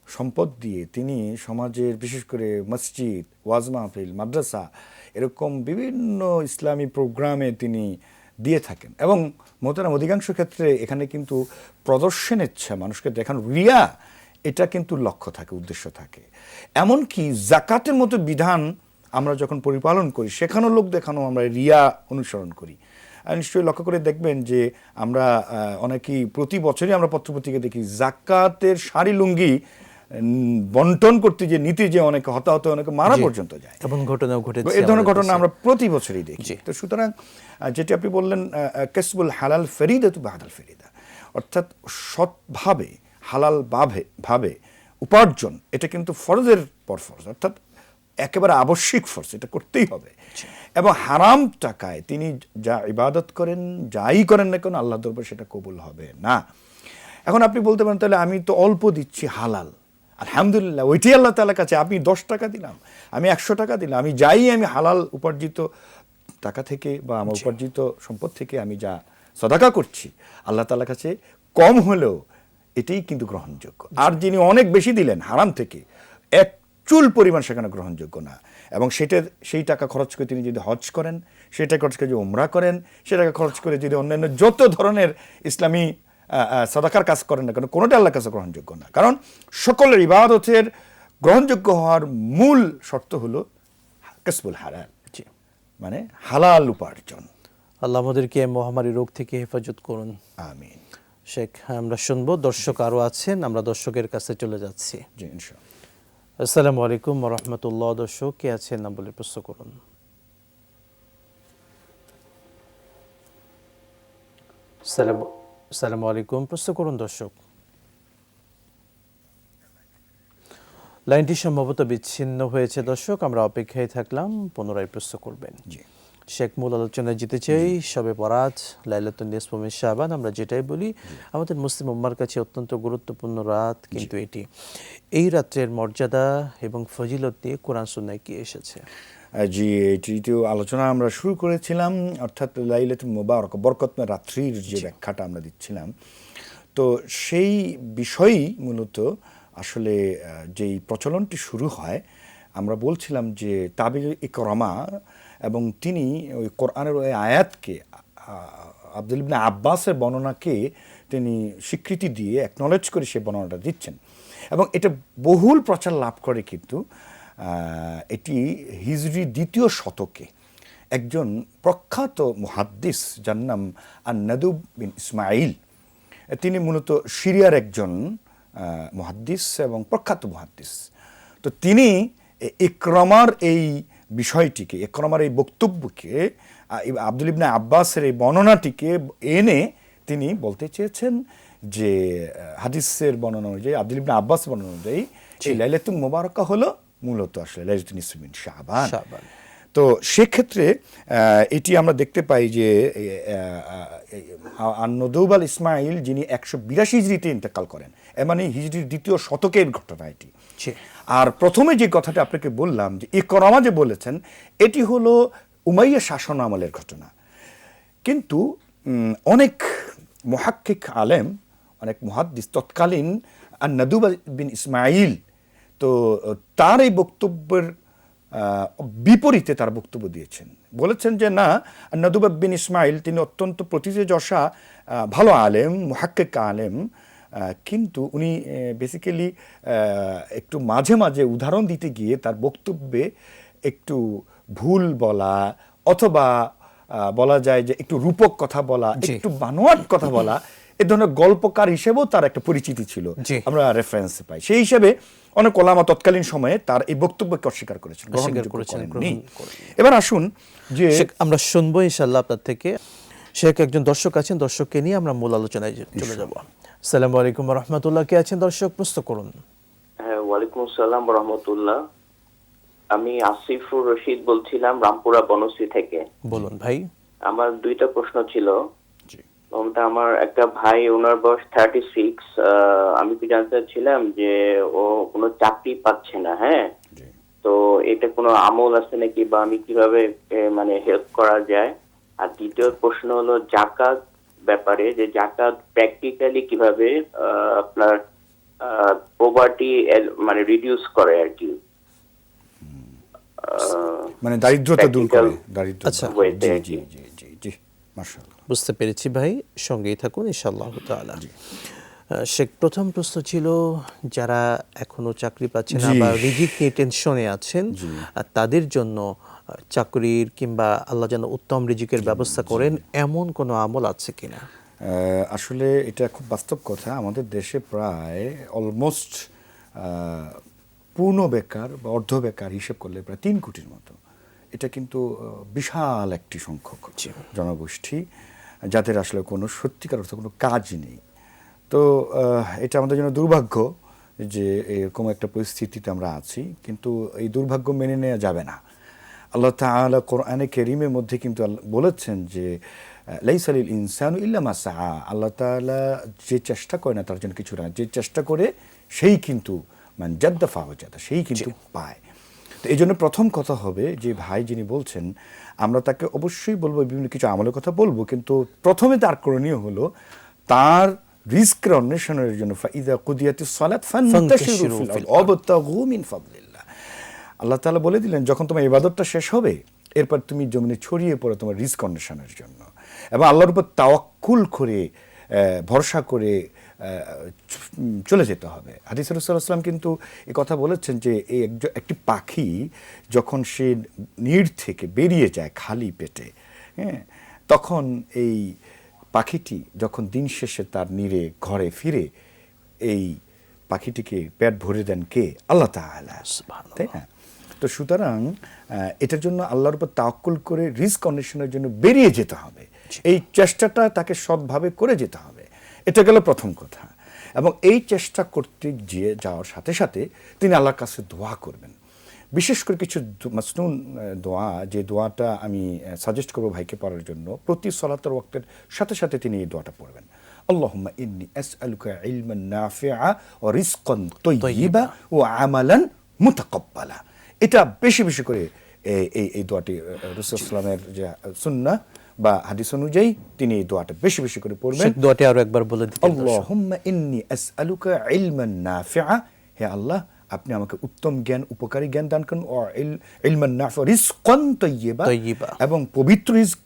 সম্পদ দিয়ে তিনি সমাজের, বিশেষ করে মসজিদ, ওয়াজ মাহফিল, মাদ্রাসা, এরকম বিভিন্ন ইসলামী প্রোগ্রামে তিনি দিয়ে থাকেন। এবং মোহতারাম অধিকাংশ ক্ষেত্রে এখানে কিন্তু প্রদর্শনের ইচ্ছা, মানুষকে দেখানো, রিয়া, এটা কিন্তু লক্ষ্য থাকে, উদ্দেশ্য থাকে। এমনকি জাকাতের মতো বিধান আমরা যখন পরিপালন করি, সেখানেও লোক দেখানো, আমরা রিয়া অনুসরণ করি। নিশ্চয়ই লক্ষ্য করে দেখবেন যে আমরা অনেকেই প্রতি বছরই আমরা পত্রপত্রিকা দেখি, জাকাতের শাড়ি লুঙ্গি বন্টন করতে যে নীতি, যে অনেকে হতাহত, অনেকে মারা পর্যন্ত যায়, এমন ঘটনাও ঘটেছে। এই ধরনের ঘটনা আমরা প্রতি বছরই দেখি। তো সুতরাং যেটি আপনি বললেন, কাসবুল হালাল ফরিদাতু বাদাল ফরিদা, অর্থাৎ সৎভাবে হালাল ভাবে উপার্জন, এটা কিন্তু ফরজের পর ফরজ, অর্থাৎ একেবারে আবশ্যিক ফরজ, এটা করতেই হবে। এবং হারাম টাকায় তিনি যা ইবাদত করেন, যাই করেন না কেন, আল্লাহ দরবারে সেটা কবুল হবে না। এখন আপনি বলতে পারেন, তাহলে আমি তো অল্প দিচ্ছি হালাল, আলহামদুলিল্লাহ, ওইটাই আল্লাহ তাআলার কাছে। আপনি 10 টাকা দিলাম, আমি 100 টাকা দিলাম, আমি আমি হালাল উপার্জিত টাকা থেকে বা আমার উপার্জিত সম্পদ থেকে আমি যা সদাকা করছি, আল্লাহ তাআলার কাছে কম হলেও এটাই কিন্তু গ্রহণযোগ্য। আর যিনি অনেক বেশি দিলেন হারাম থেকে, এক চুল পরিমাণ সেখানে গ্রহণযোগ্য না। এবং সেই টাকা খরচ করে তিনি যদি হজ করেন, সেই টাকা খরচ করে যদি উমরা করেন, সে টাকা খরচ করে যদি অন্যান্য যত ধরনের ইসলামী সাদাকার কাজ করেন না কেন, কোনোটা আল্লাহর কাছে গ্রহণযোগ্য না। কারণ সকলের ইবাদতের গ্রহণযোগ্য হওয়ার মূল শর্ত হলো কাসবুল হালাল, মানে হালাল উপার্জন। আল্লাহ আমাদেরকে মহামারী রোগ থেকে হেফাজত করুন, আমিন। শেখ, আমরা শুনবো, দর্শক আরো আছেন, আমরা দর্শকের কাছে চলে যাচ্ছি। জি ইনশাআল্লাহ। আসসালামু আলাইকুম ওয়া রাহমাতুল্লাহ। দর্শক কে আছেন, নাম বলে প্রশ্ন করুন। আসসালামু আলাইকুম, প্রশ্ন করুন দর্শক। লাইনটি সম্ভবত বিচ্ছিন্ন হয়েছে দর্শক, আমরা অপেক্ষায় থাকলাম, পুনরায় প্রশ্ন করবেন। জি শেখ মূল আলোচনায় যেতে চাই শবে বরাত লাইলাতুন নিসফু মিন শাবান। আমরা যেটাই বলি আমাদের মুসলিম উম্মার কাছে অত্যন্ত গুরুত্বপূর্ণ রাত, কিন্তু এই রাত্রের মর্যাদা এবং ফজিলত নিয়ে কোরআন সুন্নাহয় কি এসেছে? জি, এটিও আলোচনা আমরা শুরু করেছিলাম, অর্থাৎ লাইলাতুল মুবারক বরকতময় রাত্রির যে ব্যাখ্যাটা আমরা দিচ্ছিলাম। তো সেই বিষয়ই মূলত আসলে যেই প্রচলনটি শুরু হয়, আমরা বলছিলাম যে তাবিঈ ইকরামা এবং তিনি ওই কোরআনের ওই আয়াতকে আব্দুল ইবনে আব্বাসের বর্ণনাকে তিনি স্বীকৃতি দিয়ে অ্যাকনলেজ করে সেই বর্ণনাটা দিচ্ছেন এবং এটা বহুল প্রচার লাভ করে। কিন্তু এটি হিজরি ২য় শতকে একজন প্রখ্যাত মুহাদ্দিস যার নাম আন-নাদুব বিন ইসমাইল, তিনি মূলত সিরিয়ার একজন মুহাদ্দিস এবং প্রখ্যাত মুহাদ্দিস। তো তিনি ইকরামার এই বিষয়টিকে, ইকরামার এই বক্তব্যকে, আব্দুল ইবনে আব্বাসের এই বর্ণনাটিকে এনে তিনি বলতে চেয়েছেন যে হাদিসের বর্ণনা অনুযায়ী, আব্দুল ইবনে আব্বাসের বর্ণনা অনুযায়ী এই লাইলাতুল মুবারাকা হলো মূলত আসলে লাইলাতুন নিসফু মিন শাবান। তো সেক্ষেত্রে এটি আমরা দেখতে পাই যে আন-নাদুব আল ইসমাইল যিনি 182 হিজরিতে ইন্তেকাল করেন, মানে হিজরির ২য় শতকের ঘটনা এটি। আর প্রথমে যে কথাটা আপনাকে বললাম যে ইকরামা যে বলেছেন, এটি হলো উমাইয়া শাসন আমলের ঘটনা। কিন্তু অনেক মুহাক্কিক আলেম, অনেক মুহাদ্দিস তৎকালীন আন-নাদুব বিন ইসমাইল, তো তার এই বক্তব্যের বিপরীতে তার বক্তব্য দিয়েছেন, বলেছেন যে না, নাদুব বিন ইসমাইল তিনি অত্যন্ত প্রতিযশা ভালো আলেম, মুহাক্কিক আলেম, কিন্তু উনি বেসিক্যালি একটু মাঝে মাঝে উদাহরণ দিতে গিয়ে তার বক্তব্যে একটু ভুল বলা, অথবা বলা যায় যে একটু রূপক কথা বলা, একটু বানোয়াট কথা বলা, এ ধরনের গল্পকার হিসেবেও তার একটা পরিচিতি ছিল, আমরা রেফারেন্স পাই। সেই হিসেবে অনেক ওলামা তৎকালীন সময়ে তার এই বক্তব্যকে অস্বীকার করেছেন। এবার আসুন যে আমরা শুনবো ইনশাআল্লাহ আপনার থেকে। শেখ একজন দর্শক আছেন, দর্শককে নিয়ে আমরা মূল আলোচনায় চলে যাব। আসসালামু আলাইকুম ওয়া রাহমাতুল্লাহ। কে আছেন দর্শক, প্রশ্ন করুন। হ্যাঁ, ওয়ালাইকুম আসসালাম ওয়া রাহমাতুল্লাহ। আমি আসিফুর রশিদ বলছিলাম রামপুরা বনশ্রী থেকে। বলুন ভাই। আমার দুইটা প্রশ্ন ছিল। আমার একটা ভাই, ওনার বয়স 36। আমি কি জানতে চাচ্ছিলাম যে ও কোনো চাকরি পাচ্ছে না, হ্যাঁ, তো এটা কোনো আমল আছে নাকি, বা আমি কিভাবে মানে হেল্প করা যায়? আর দ্বিতীয় প্রশ্ন হলো যাকাত ব্যাপারে, যে যাকাত প্র্যাকটিক্যালি কিভাবে আপনার পভার্টি মানে রিডিউস করে আর কি, মানে দারিদ্রতা দূর করে, দারিদ্রতা। আচ্ছা, জি জি জি জি জি, মাশাআল্লাহ, বুঝতে পেরেছি ভাই, সঙ্গেই থাকুন ইনশাআল্লাহ তাআলা। শেখ, প্রথম প্রশ্ন ছিল যারা এখনো চাকরি পাচ্ছে না বা রিজিক নিয়ে টেনশনে আছেন, তাদের জন্য চাকরির কিংবা আল্লাহ যেন উত্তম রিজিকের ব্যবস্থা করেন এমন কোনো আমল আছে কিনা? আসলে এটা খুব বাস্তব কথা। আমাদের দেশে প্রায় অলমোস্ট পূর্ণ বেকার বা অর্ধ বেকার হিসেব করলে প্রায় 3 কোটির মতো। এটা কিন্তু বিশাল একটি সংখ্যক জনগোষ্ঠী যাদের আসলে কোনো সত্যিকার অর্থে কোনো কাজ নেই। তো এটা আমাদের জন্য দুর্ভাগ্য যে এরকম একটা পরিস্থিতিতে আমরা আছি, কিন্তু এই দুর্ভাগ্য মেনে নেওয়া যাবে না। আল্লাহ তাআলা কোরআনে কারীমের মধ্যে কিন্তু বলেছেন যে লাইসা লিল ইনসানু ইল্লা মা সাআ। আল্লাহ তাআলা যে চেষ্টা করে না তার জন্য কিছু না, যে চেষ্টা করে সেই কিন্তু মানে জাদ্দা ফাওয়াজাদা, সেই কিন্তু পায়। তো এই জন্য প্রথম কথা হবে যে ভাই যিনি বলছেন, আমরা তাকে অবশ্যই বলবো, বিভিন্ন কিছু আমলের কথা বলবো, কিন্তু প্রথমে তার করণীয় হলো তার রিস্কের অন্বেষণের জন্য ফাইদা কুদিয়াতিস সালাত ফান্তাশিরু ফিল আরদ ওয়াবতাগু মিন ফাদলিল্লাহ। আল্লাহ তাআলা বলে দিলেন যখন তোমার ইবাদতটা শেষ হবে এরপর তুমি জমিনে ছড়িয়ে পড়ো তোমার রিস্ক অন্বেষণের জন্য, এবং আল্লাহর উপর তাওয়াক্কুল করে ভরসা করে চলে যেতে হবে। হাদিসে রাসূলুল্লাহ সাল্লাল্লাহু আলাইহি ওয়াসাল্লাম কিন্তু এই কথা বলেছেন যে একটি পাখি যখন সে নিড় থেকে বেরিয়ে যায় খালি পেটে, হ্যাঁ, তখন এই পাখিটি যখন দিন শেষে তার নিরে ঘরে ফিরে, এই পাখিটিকে পেট ভরে দেন কে? আল্লাহ তাআলা, তাই না? তো সুতরাং এটার জন্য আল্লাহর উপর তাওয়াক্কুল করে রিস্ক অন্বেষণের জন্য বেরিয়ে যেতে হবে, এই চেষ্টাটা তাকে সৎভাবে করে যেতে হবে। এটা গেল প্রথম কথা। এবং এই চেষ্টা করতে যাওয়ার সাথে সাথে তিনি আল্লাহর কাছে দোয়া করবেন বিশেষ করে কিছু মাসনুন দোয়া, যে দোয়াটা আমি সাজেস্ট করবো ভাইকে পড়ার জন্য, প্রতি সালাতের ওয়াক্তের সাথে সাথে তিনি এই দোয়াটা পড়বেন। আল্লাহুম্মা ইন্নী আসআলুকা ইলমান নাফিআ ওয়া রিজকান তাইয়্যিবা ওয়া আমালান মুতাকাব্বালা। এটা বেশি বেশি করে এই দোয়াটি রাসূলুল্লাহ সাল্লাল্লাহু আলাইহি ওয়াসাল্লামের যে সুন্নাহ বা হাদিস অনুযায়ী তিনি এই দোয়াটা বেশি বেশি করে পড়বেন। সেই দোয়াটি আরো একবার বলে দিতে। আল্লাহুম্মা ইন্নী আসআলুকা ইলমান নাফিআ, হে আল্লাহ আপনি আমাকে উত্তম জ্ঞান, উপকারী জ্ঞান দান করুন, ও ইলমান নাফিআ রিজকান তাইয়্যিবা, এবং পবিত্র রিজক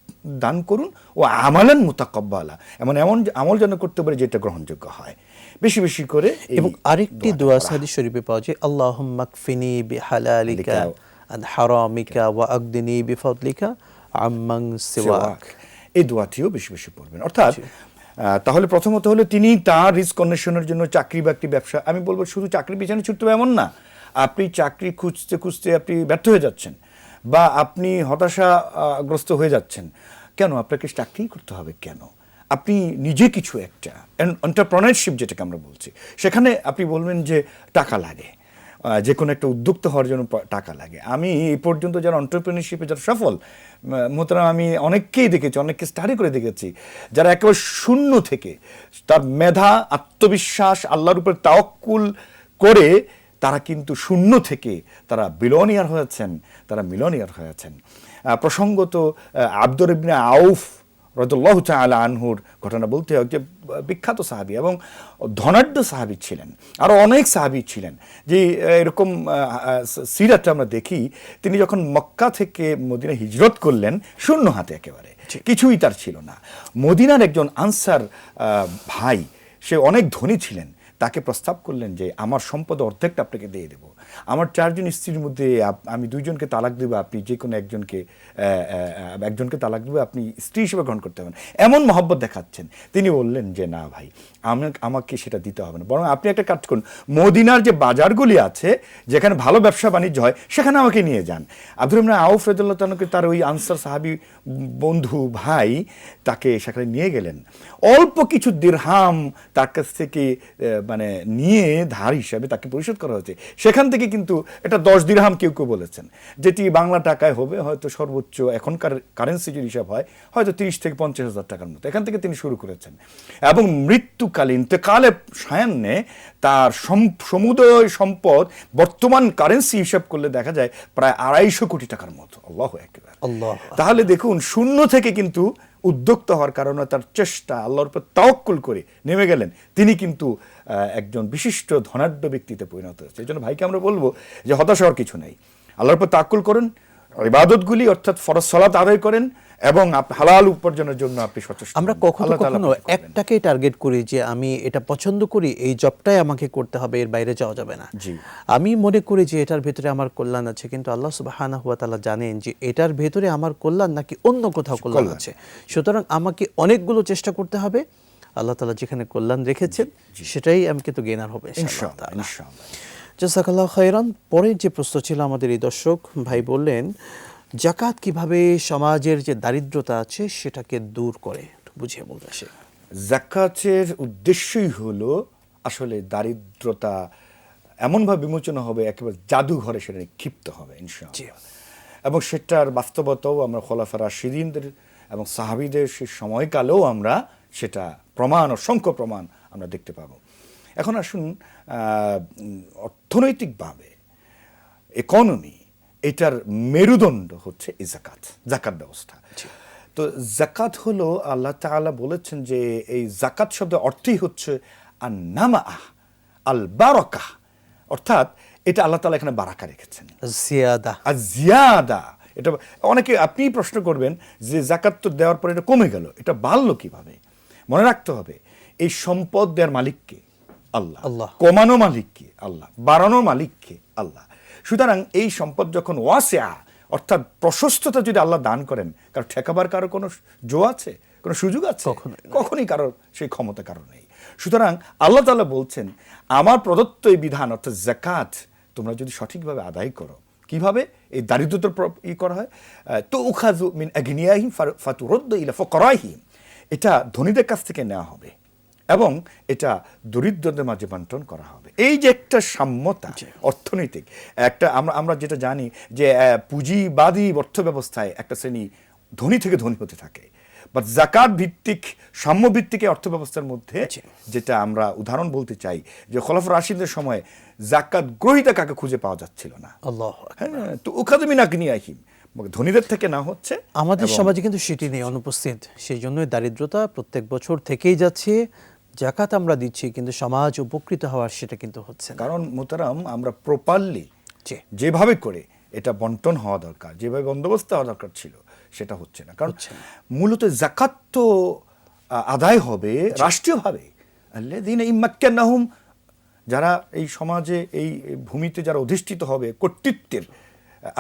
দান করুন, ও আমালান মুতাকাব্বালা, এমন আমল যেন করতে পারে যেটা গ্রহণযোগ্য হয়। বেশি বেশি করে। এবং আরেকটি দোয়া হাদিস শরীফে পাওয়া যায়, আল্লাহুম্মা কফিনি বিহালালিকা আন হারামিকা ওয়া আগদিনি বিফাদলিকা আম্মান সিওয়াক। এই দোয়াটিও বেশি বেশি পড়বেন। অর্থাৎ তাহলে প্রথমত হলো তিনি তার রিস্ক অন্বেষণের জন্য চাকরি বাকরি ব্যবসা, আমি বলবো শুধু চাকরি পিছনে ছুটতে হবে এমন না। আপনি চাকরি খুঁজতে খুঁজতে আপনি ব্যর্থ হয়ে যাচ্ছেন বা আপনি হতাশাগ্রস্ত হয়ে যাচ্ছেন, কেন আপনাকে চাকরি করতে হবে? কেন আপনি নিজে কিছু একটা এন্টারপ্রেনারশিপ যেটাকে আমরা বলছি, সেখানে আপনি বলবেন যে টাকা লাগে, যে কোনো একটা উদ্যোক্তা হওয়ার জন্য টাকা লাগে। আমি এই পর্যন্ত যারা এন্টারপ্রেনারশিপে যারা সফল মোহতারাম, আমি অনেককেই দেখেছি, অনেককে স্টাডি করে দেখেছি, যারা একেবারে শূন্য থেকে তার মেধা, আত্মবিশ্বাস, আল্লাহর উপর তাওয়াক্কুল করে তারা কিন্তু শূন্য থেকে তারা বিলিয়নিয়ার হয়েছেন, তারা মিলিয়নিয়ার হয়েছেন। প্রসঙ্গত আব্দুর ইবনে আউফ রাদিয়াল্লাহু তাআলা আনহুর ঘটনা বলতে হয়, যে বিখ্যাত সাহাবী এবং ধনাঢ্য সাহাবী ছিলেন, আরও অনেক সাহাবী ছিলেন, যে এরকম সিরাতটা আমরা দেখি। তিনি যখন মক্কা থেকে মদিনা হিজরত করলেন শূন্য হাতে, একেবারে কিছুই তার ছিল না। মদিনার একজন আনসার ভাই, সে অনেক ধনী ছিলেন, তাকে প্রস্তাব করলেন যে আমার সম্পদ অর্ধেকটা আপনাকে দিয়ে দেবো, আমার 4 জন স্ত্রীর মধ্যে আমি 2 জনকে তালাক দেবো, আপনি যে কোনো একজনকে তালাক দেবো, আপনি স্ত্রী হিসেবে গ্রহণ করতে হবেন, এমন মহব্বত দেখাচ্ছেন। তিনি বললেন যে না ভাই, আমাকে সেটা দিতে হবে না, বরং আপনি একটা কাজ করুন, মদিনার যে বাজারগুলি আছে যেখানে ভালো ব্যবসা বাণিজ্য হয় সেখানে আমাকে নিয়ে যান। আব্দুর রহমান আউফ রাদিয়াল্লাহু তাআলাকে তার ওই আনসার সাহাবী বন্ধু ভাই তাকে সেখানে নিয়ে গেলেন। অল্প কিছু দিরহাম তার কাছ থেকে মানে নিয়ে ধার হিসাবে তাকে পরিশোধ করা হয়েছে। সেখান থেকে কিন্তু এটা 10 দিরহাম কেউ কেউ বলেছেন, যেটি বাংলা টাকায় হবে হয়তো সর্বোচ্চ এখনকার কারেন্সি যদি হিসাব হয় হয়তো 30 থেকে 50 হাজার টাকার মতো। এখান থেকে তিনি শুরু করেছেন এবং মৃত্যুকালে ইন্তেকালে সায়ান্নে তার সমুদয় সম্পদ বর্তমান কারেন্সি হিসাব করলে দেখা যায় প্রায় 250 কোটি টাকার মতো। আল্লাহু আকবার। তাহলে দেখুন, শূন্য থেকে কিন্তু উদ্যোক্তা হওয়ার কারণে তার চেষ্টা, আল্লাহর উপর তাওয়াক্কুল করে নেমে গেলেন, তিনি কিন্তু একজন বিশিষ্ট ধনাঢ্য ব্যক্তিতে পরিণত হয়েছে। এই জন্য ভাইকে আমরা বলবো যে হতাশ হওয়ার কিছু নেই, আল্লাহর উপর তাওয়াক্কুল করুন, ইবাদতগুলি অর্থাৎ ফরজ সালাত আদায় করেন এবং হালাল উপার্জনের জন্য আপনি সচেষ্ট। আমরা কখনো কখনো একটাকেই টার্গেট করি যে আমি এটা পছন্দ করি, এই জবটাই আমাকে করতে হবে, এর বাইরে যাওয়া যাবে না। আমি মনে করি যে এটার ভেতরে আমার কল্যাণ আছে, কিন্তু আল্লাহ সুবহানাহু ওয়া তাআলা জানেন যে এটার ভেতরে আমার কল্যাণ নাকি অন্য কোথাও কল্যাণ আছে। সুতরাং আমাকে অনেকগুলো চেষ্টা করতে হবে, আল্লাহ তাআলা যেখানে কল্যাণ রেখেছেন সেটাই আমি কিন্তু গেনার হবে ইনশাআল্লাহ। জাযাকাল্লাহু খাইরান। পরের যে প্রশ্ন ছিল আমাদের এই দর্শক ভাই বললেন, যাকাত কিভাবে সমাজের যে দারিদ্রতা আছে সেটাকে দূর করে, বুঝিয়ে বলতে আসে। যাকাতের উদ্দেশ্যই হলো আসলে দারিদ্রতা এমনভাবে বিমোচন হবে, একেবারে জাদুঘরে সেটা নিক্ষিপ্ত হবে ইনশাআল্লাহ। এবং সেটার বাস্তবতাও আমরা খোলাফা রাশিদিনদের এবং সাহাবীদের সেই সময়কালেও আমরা সেটা প্রমাণ, অসংখ্য প্রমাণ আমরা দেখতে পাবো। এখন আসুন, অর্থনৈতিকভাবে ইকোনমি এটার মেরুদণ্ড হচ্ছে এই জাকাত ব্যবস্থা। তো জাকাত হলো, আল্লাহ তাআলা বলেছেন যে এই জাকাত শব্দের অর্থই হচ্ছে আন-নামাআ আল বারাকা, অর্থাৎ এটা আল্লাহ তাআলা এখানে বারাকা রেখেছেন, জিয়াদা। এটা অনেকে আপনি প্রশ্ন করবেন যে জাকাত তো দেওয়ার পরে এটা কমে গেল, এটা বাড়লো কিভাবে? মনে রাখতে হবে এই সম্পদ দেওয়ার মালিককে আল্লাহ, কমানো মালিককে আল্লাহ, বাড়ানোর মালিককে আল্লাহ। সুতরাং এই সম্পদ যখন ওয়াসিআ অর্থাৎ প্রশস্ততা যদি আল্লাহ দান করেন, কারণ ঠেকাবার কারো কোনো জো আছে, কোনো সুযোগ আছে? কখনই কারোর সেই ক্ষমতা কারো নেই। সুতরাং আল্লাহ তাআলা বলছেন আমার প্রদত্ত এই বিধান অর্থাৎ যাকাত তোমরা যদি সঠিকভাবে আদায় করো, কিভাবে এই দারিদ্রতার করা হয়, তো উখাযু মিন আগনিয়াহিম ফাতুরদ্দু ইলা ফুকারাহিম, এটা ধনীদের কাছ থেকে নেওয়া হবে এবং এটা দরিদ্রদের মাঝে বন্টন করা হবে। এই যে একটা সাম্যতা অর্থনৈতিক একটা, আমরা যেটা জানি যে পুঁজিবাদী অর্থ ব্যবস্থায় একটা শ্রেণী ধনী থেকে ধনী হতে থাকে, বাট জাকাত ভিত্তিক সাম্য ভিত্তিক অর্থ ব্যবস্থার মধ্যে যেটা আমরা উদাহরণ বলতে চাই যে খোলাফা রাশিদের সময় জাকাত গ্রহীতা কাকে খুঁজে পাওয়া যাচ্ছিল না। আল্লাহু আকবার। হ্যাঁ, তো উখাদমি নাগনিয়াহিম, ধনীদের থেকে না হচ্ছে। আমাদের সমাজে কিন্তু সেটি নেই, অনুপস্থিত। সেই জন্যই দারিদ্রতা প্রত্যেক বছর থেকেই যাচ্ছে। জাকাত আমরা দিচ্ছি কিন্তু সমাজ উপকৃত হওয়ার সেটা কিন্তু হচ্ছে না। কারণ মোহতারাম, আমরা প্রপারলি জি। যেভাবে করে এটা বন্টন হওয়া দরকার, যেভাবে বন্দোবস্ত হওয়া দরকার ছিল, সেটা হচ্ছে না। কারণ মূলত জাকাত তো আদায় হবে রাষ্ট্রীয়ভাবে। আল্লাযীনা ইম্মাক্কানাহুম, যারা এই সমাজে এই ভূমিতে যারা অধিষ্ঠিত হবে কর্তৃত্বের,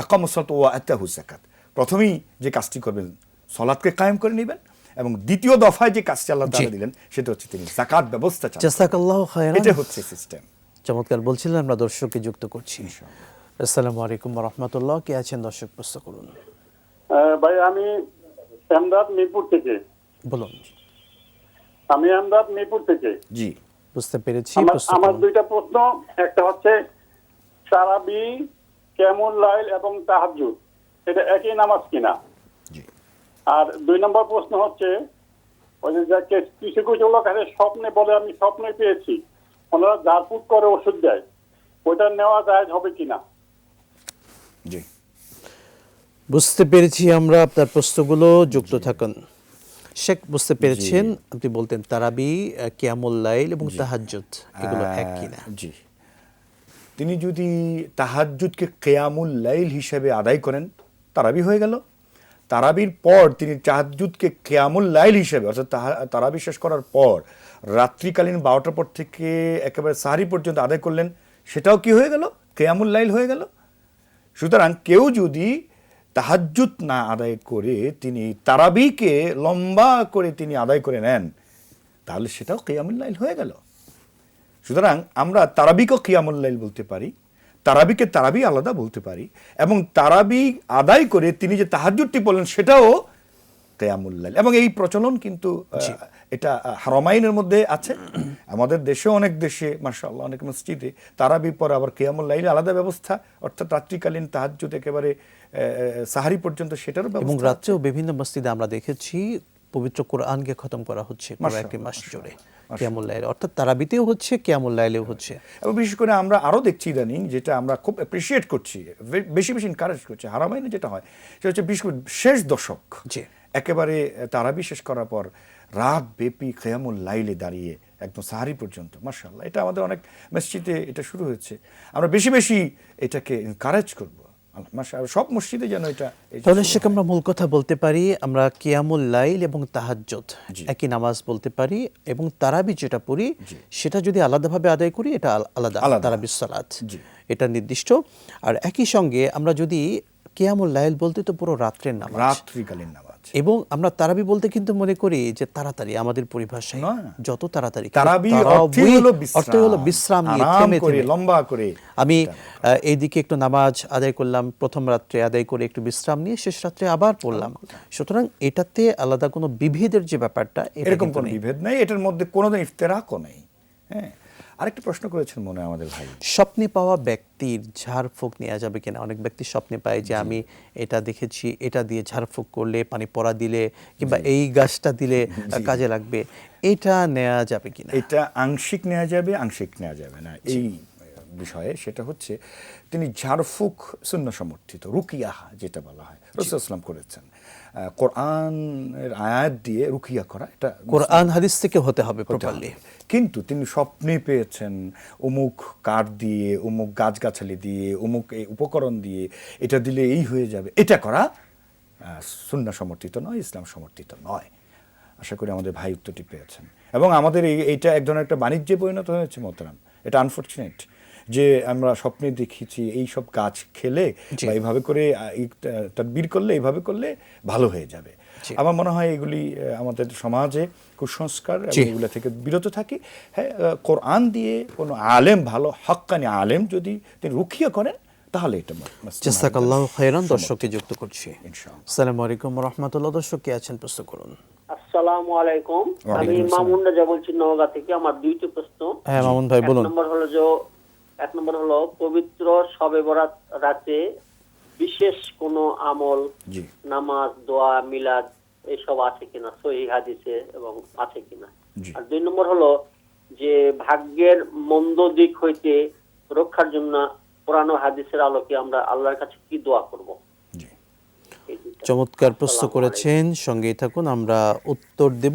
আকামুস সালাত ওয়া আতাহুজ যাকাত, প্রথমেই যে কাজটি করবেন সালাতকে কায়েম করে নেবেন, এবং দ্বিতীয় দফায় যে কাজটি আল্লাহ তাআলা দিলেন সেটা হচ্ছে তিনি যাকাত ব্যবস্থা চালান। জাযাকাল্লাহু খায়রান। এটা হচ্ছে সিস্টেম। চমৎকার বলছিলেন, আমরা দর্শককে যুক্ত করছি। আসসালামু আলাইকুম ওয়া রাহমাতুল্লাহ। কে আছেন দর্শক, প্রশ্ন করুন। ভাই আমি আমদাদ মিরপুর থেকে। বলুন। আমি আমদাদ মিরপুর থেকে। জি, বুঝতে পেরেছি। আমার দুইটা প্রশ্ন, একটা হচ্ছে তারাবি, কিয়ামুল লাইল এবং তাহাজ্জুদ এটা একই নামাজ কিনা। জি। আর 2 নম্বর প্রশ্ন হচ্ছে ওই যে কিছু কিছু লোক আছে স্বপ্নে বলে আমি স্বপ্নে পেয়েছি, ওনারা ঝাড়ফুঁক করে ওষুধ দেয়, ওইটা নেওয়া জায়েজ হবে কিনা। জি, বুঝতে পেরেছি আমরা আপনার প্রশ্নগুলো, যুক্ত থাকুন। শেখ বুঝতে পেরেছেন, আপনি বলতেন তারাবি, কিয়ামুল লাইল এবং তাহাজ্জুদ এগুলো এক কিনা। জি, তিনি যদি তাহাজ্জুদকে কিয়ামুল লাইল হিসেবে আদায় করেন তারাবি হয়ে গেল। তারাবির পর তিনি তাহাজ্জুদকে কিয়ামুল লাইল হিসেবে, অর্থাৎ তারাবি শেষ করার পর রাত্রিকালীন 12টার পর থেকে একেবারে সাহরি পর্যন্ত আদায় করলেন, সেটাও কি হয়ে গেল? কিয়ামুল লাইল হয়ে গেল। সুতরাং কেউ যদি তাহাজ্জুদ না আদায় করে তিনি তারাবিকে লম্বা করে তিনি আদায় করে নেন, তাহলে সেটাও কিয়ামুল লাইল হয়ে গেল। সুতরাং আমরা তারাবিকেও কিয়ামুল লাইল বলতে পারি, তারাবিকে তারাবি আলাদা বলতে পারি, এবং তারাবি আদায় করে তিনি যে তাহাজ্জুদটি বললেন সেটাও কিয়ামুল লাইল। এবং এই প্রচলন কিন্তু এটা হারামাইনের মধ্যে আছে, আমাদের দেশে অনেক দেশে মাশাআল্লাহ অনেক মসজিদে তারাবির পর আবার কিয়ামুল লাইল আলাদা ব্যবস্থা, অর্থাৎ রাত্রিকালীন তাহাজ্জুদ একেবারে সাহারি পর্যন্ত সেটারও ব্যবস্থা। এবং রাত্রেও বিভিন্ন মসজিদে আমরা দেখেছি পবিত্র কোরআনকে খতম করা হচ্ছে পুরো একটি মাস জুড়ে কিয়ামুল লাইল, অর্থাৎ তারাবিতেও হচ্ছে, কিয়ামুল লাইলেও হচ্ছে। এবং বিশেষ করে আমরা আরও দেখছি ইদানিং, যেটা আমরা খুব অ্যাপ্রিসিয়েট করছি, বেশি বেশি এনকারেজ করছি, হারামাইনে যেটা হয় সেটা হচ্ছে বিশেষ করে শেষ দশক একেবারে তারাবি শেষ করার পর রাত ব্যাপী কিয়ামুল লাইলে দাঁড়িয়ে একদম সাহারি পর্যন্ত, মাশাআল্লাহ এটা আমাদের অনেক মসজিদে এটা শুরু হয়েছে। আমরা বেশি বেশি এটাকে এনকারেজ করবো, সব মসজিদে যেন এটা। তাহলে সেখানে আমরা মূল কথা বলতে পারি, আমরা কিয়ামুল লাইল এবং তাহাজ্জুদ একই নামাজ বলতে পারি, এবং তারাবি যেটা পড়ি সেটা যদি আলাদাভাবে আদায় করি এটা আলাদা, তারাবির সালাত এটা নির্দিষ্ট। আর একই সঙ্গে আমরা যদি কিয়ামুল লাইল বলতে তো পুরো রাত্রের নামাজ, রাত্রিকালীন নামাজ, এবং আমরা তারাবি বলতে কিন্তু মনে করি যে তাড়াতাড়ি, আমাদের পরিভাষায় যত তাড়াতাড়ি। তারাবি অর্থ হলো বিশ্রাম নিয়ে, থেমে থেমে লম্বা করে। আমি এইদিকে একটু নামাজ আদায় করলাম, প্রথম রাত্রে আদায় করে একটু বিশ্রাম নিয়ে শেষ রাত্রে আবার পড়লাম। সুতরাং এটাতে আলাদা কোনো বিভেদের যে ব্যাপারটা, এরকম কোনো বিভেদ নেই, এটার মধ্যে কোনোদিন ইফতেরাকও নেই। হ্যাঁ, আরেকটা প্রশ্ন করেছেন মনে হয় আমাদের ভাই, স্বপ্নে পাওয়া ব্যক্তির ঝাড়ফুঁক নেওয়া যাবে কিনা? অনেক ব্যক্তি স্বপ্নে পায় যে আমি এটা দেখেছি, এটা দিয়ে ঝাড়ফুঁক করলে, পানি পড়া দিলে, কিংবা এই গাছটা দিলে কাজে লাগবে, এটা নেওয়া যাবে কিনা? এটা আংশিক নেওয়া যাবে, আংশিক নেওয়া যাবে না এই বিষয়ে। সেটা হচ্ছে তিনি ঝাড়ফুঁক সুন্নাহ সমর্থিত রুকিয়া যেটা বলা হয়, রাসূলুল্লাহ সাল্লাল্লাহু আলাইহি ওয়াসাল্লাম করেছেন। কোরআনের আয়াত দিয়ে রুকিয়া করা, এটা কোরআন হাদিস থেকে হতে হবে প্রপারলি। কিন্তু তিনি স্বপ্নে পেয়েছেন অমুক কাঠ দিয়ে, অমুক গাছগাছালি দিয়ে, অমুক এই উপকরণ দিয়ে এটা দিলে এই হয়ে যাবে, এটা করা সুন্নাহ সমর্থিত নয়, ইসলাম সমর্থিত নয়। আশা করি আমাদের ভাই উত্তরটি পেয়েছেন। এবং আমাদের এইটা এক ধরনের একটা বাণিজ্যে পরিণত হয়েছে মোহতারাম, এটা আনফরচুনেট যে আমরা স্বপ্নে দেখেছি এই সব গাছ খেলে বা এইভাবে করে তাদবির করলে, এইভাবে করলে ভালো হয়ে যাবে। আমার মনে হয় এগুলি আমাদের সমাজে কুসংস্কার, এগুলো থেকে বিরত থাকি। হ্যাঁ, কোরআন দিয়ে কোনো আলেম, ভালো হক্কানি আলেম যদি তিনি রুকিয়া করেন তাহলে এটা। জাযাকাল্লাহু খায়রান। দর্শককে যুক্ত করছি। আসসালামু আলাইকুম ওয়া রাহমাতুল্লাহ। দর্শক কে আছেন, প্রশ্ন করুন। আসসালামু আলাইকুম। আমি ওয়ালাইকুম আসসালাম। মামুন রাজা বলছি নওগাঁ থেকে। আমার দুইটি প্রশ্ন। হ্যাঁ মামুন ভাই বলুন। এক নম্বর হলো পবিত্র শবে বরাত রাতে বিশেষ কোনো আমল, জি নামাজ, দোয়া, মিলাদ এসব আছে কিনা সহিহ হাদিসে এবং আছে কিনা? জি আর 2 নম্বর হলো যে ভাগ্যের মন্দ দিক হইতে রক্ষার জন্য কোরআন ও হাদিসের আলোকে আমরা আল্লাহর কাছে কি দোয়া করব? জি এই দুইটা। চমৎকার প্রশ্ন আসসালামু করেছেন, সঙ্গেই থাকুন, আমরা উত্তর দেব।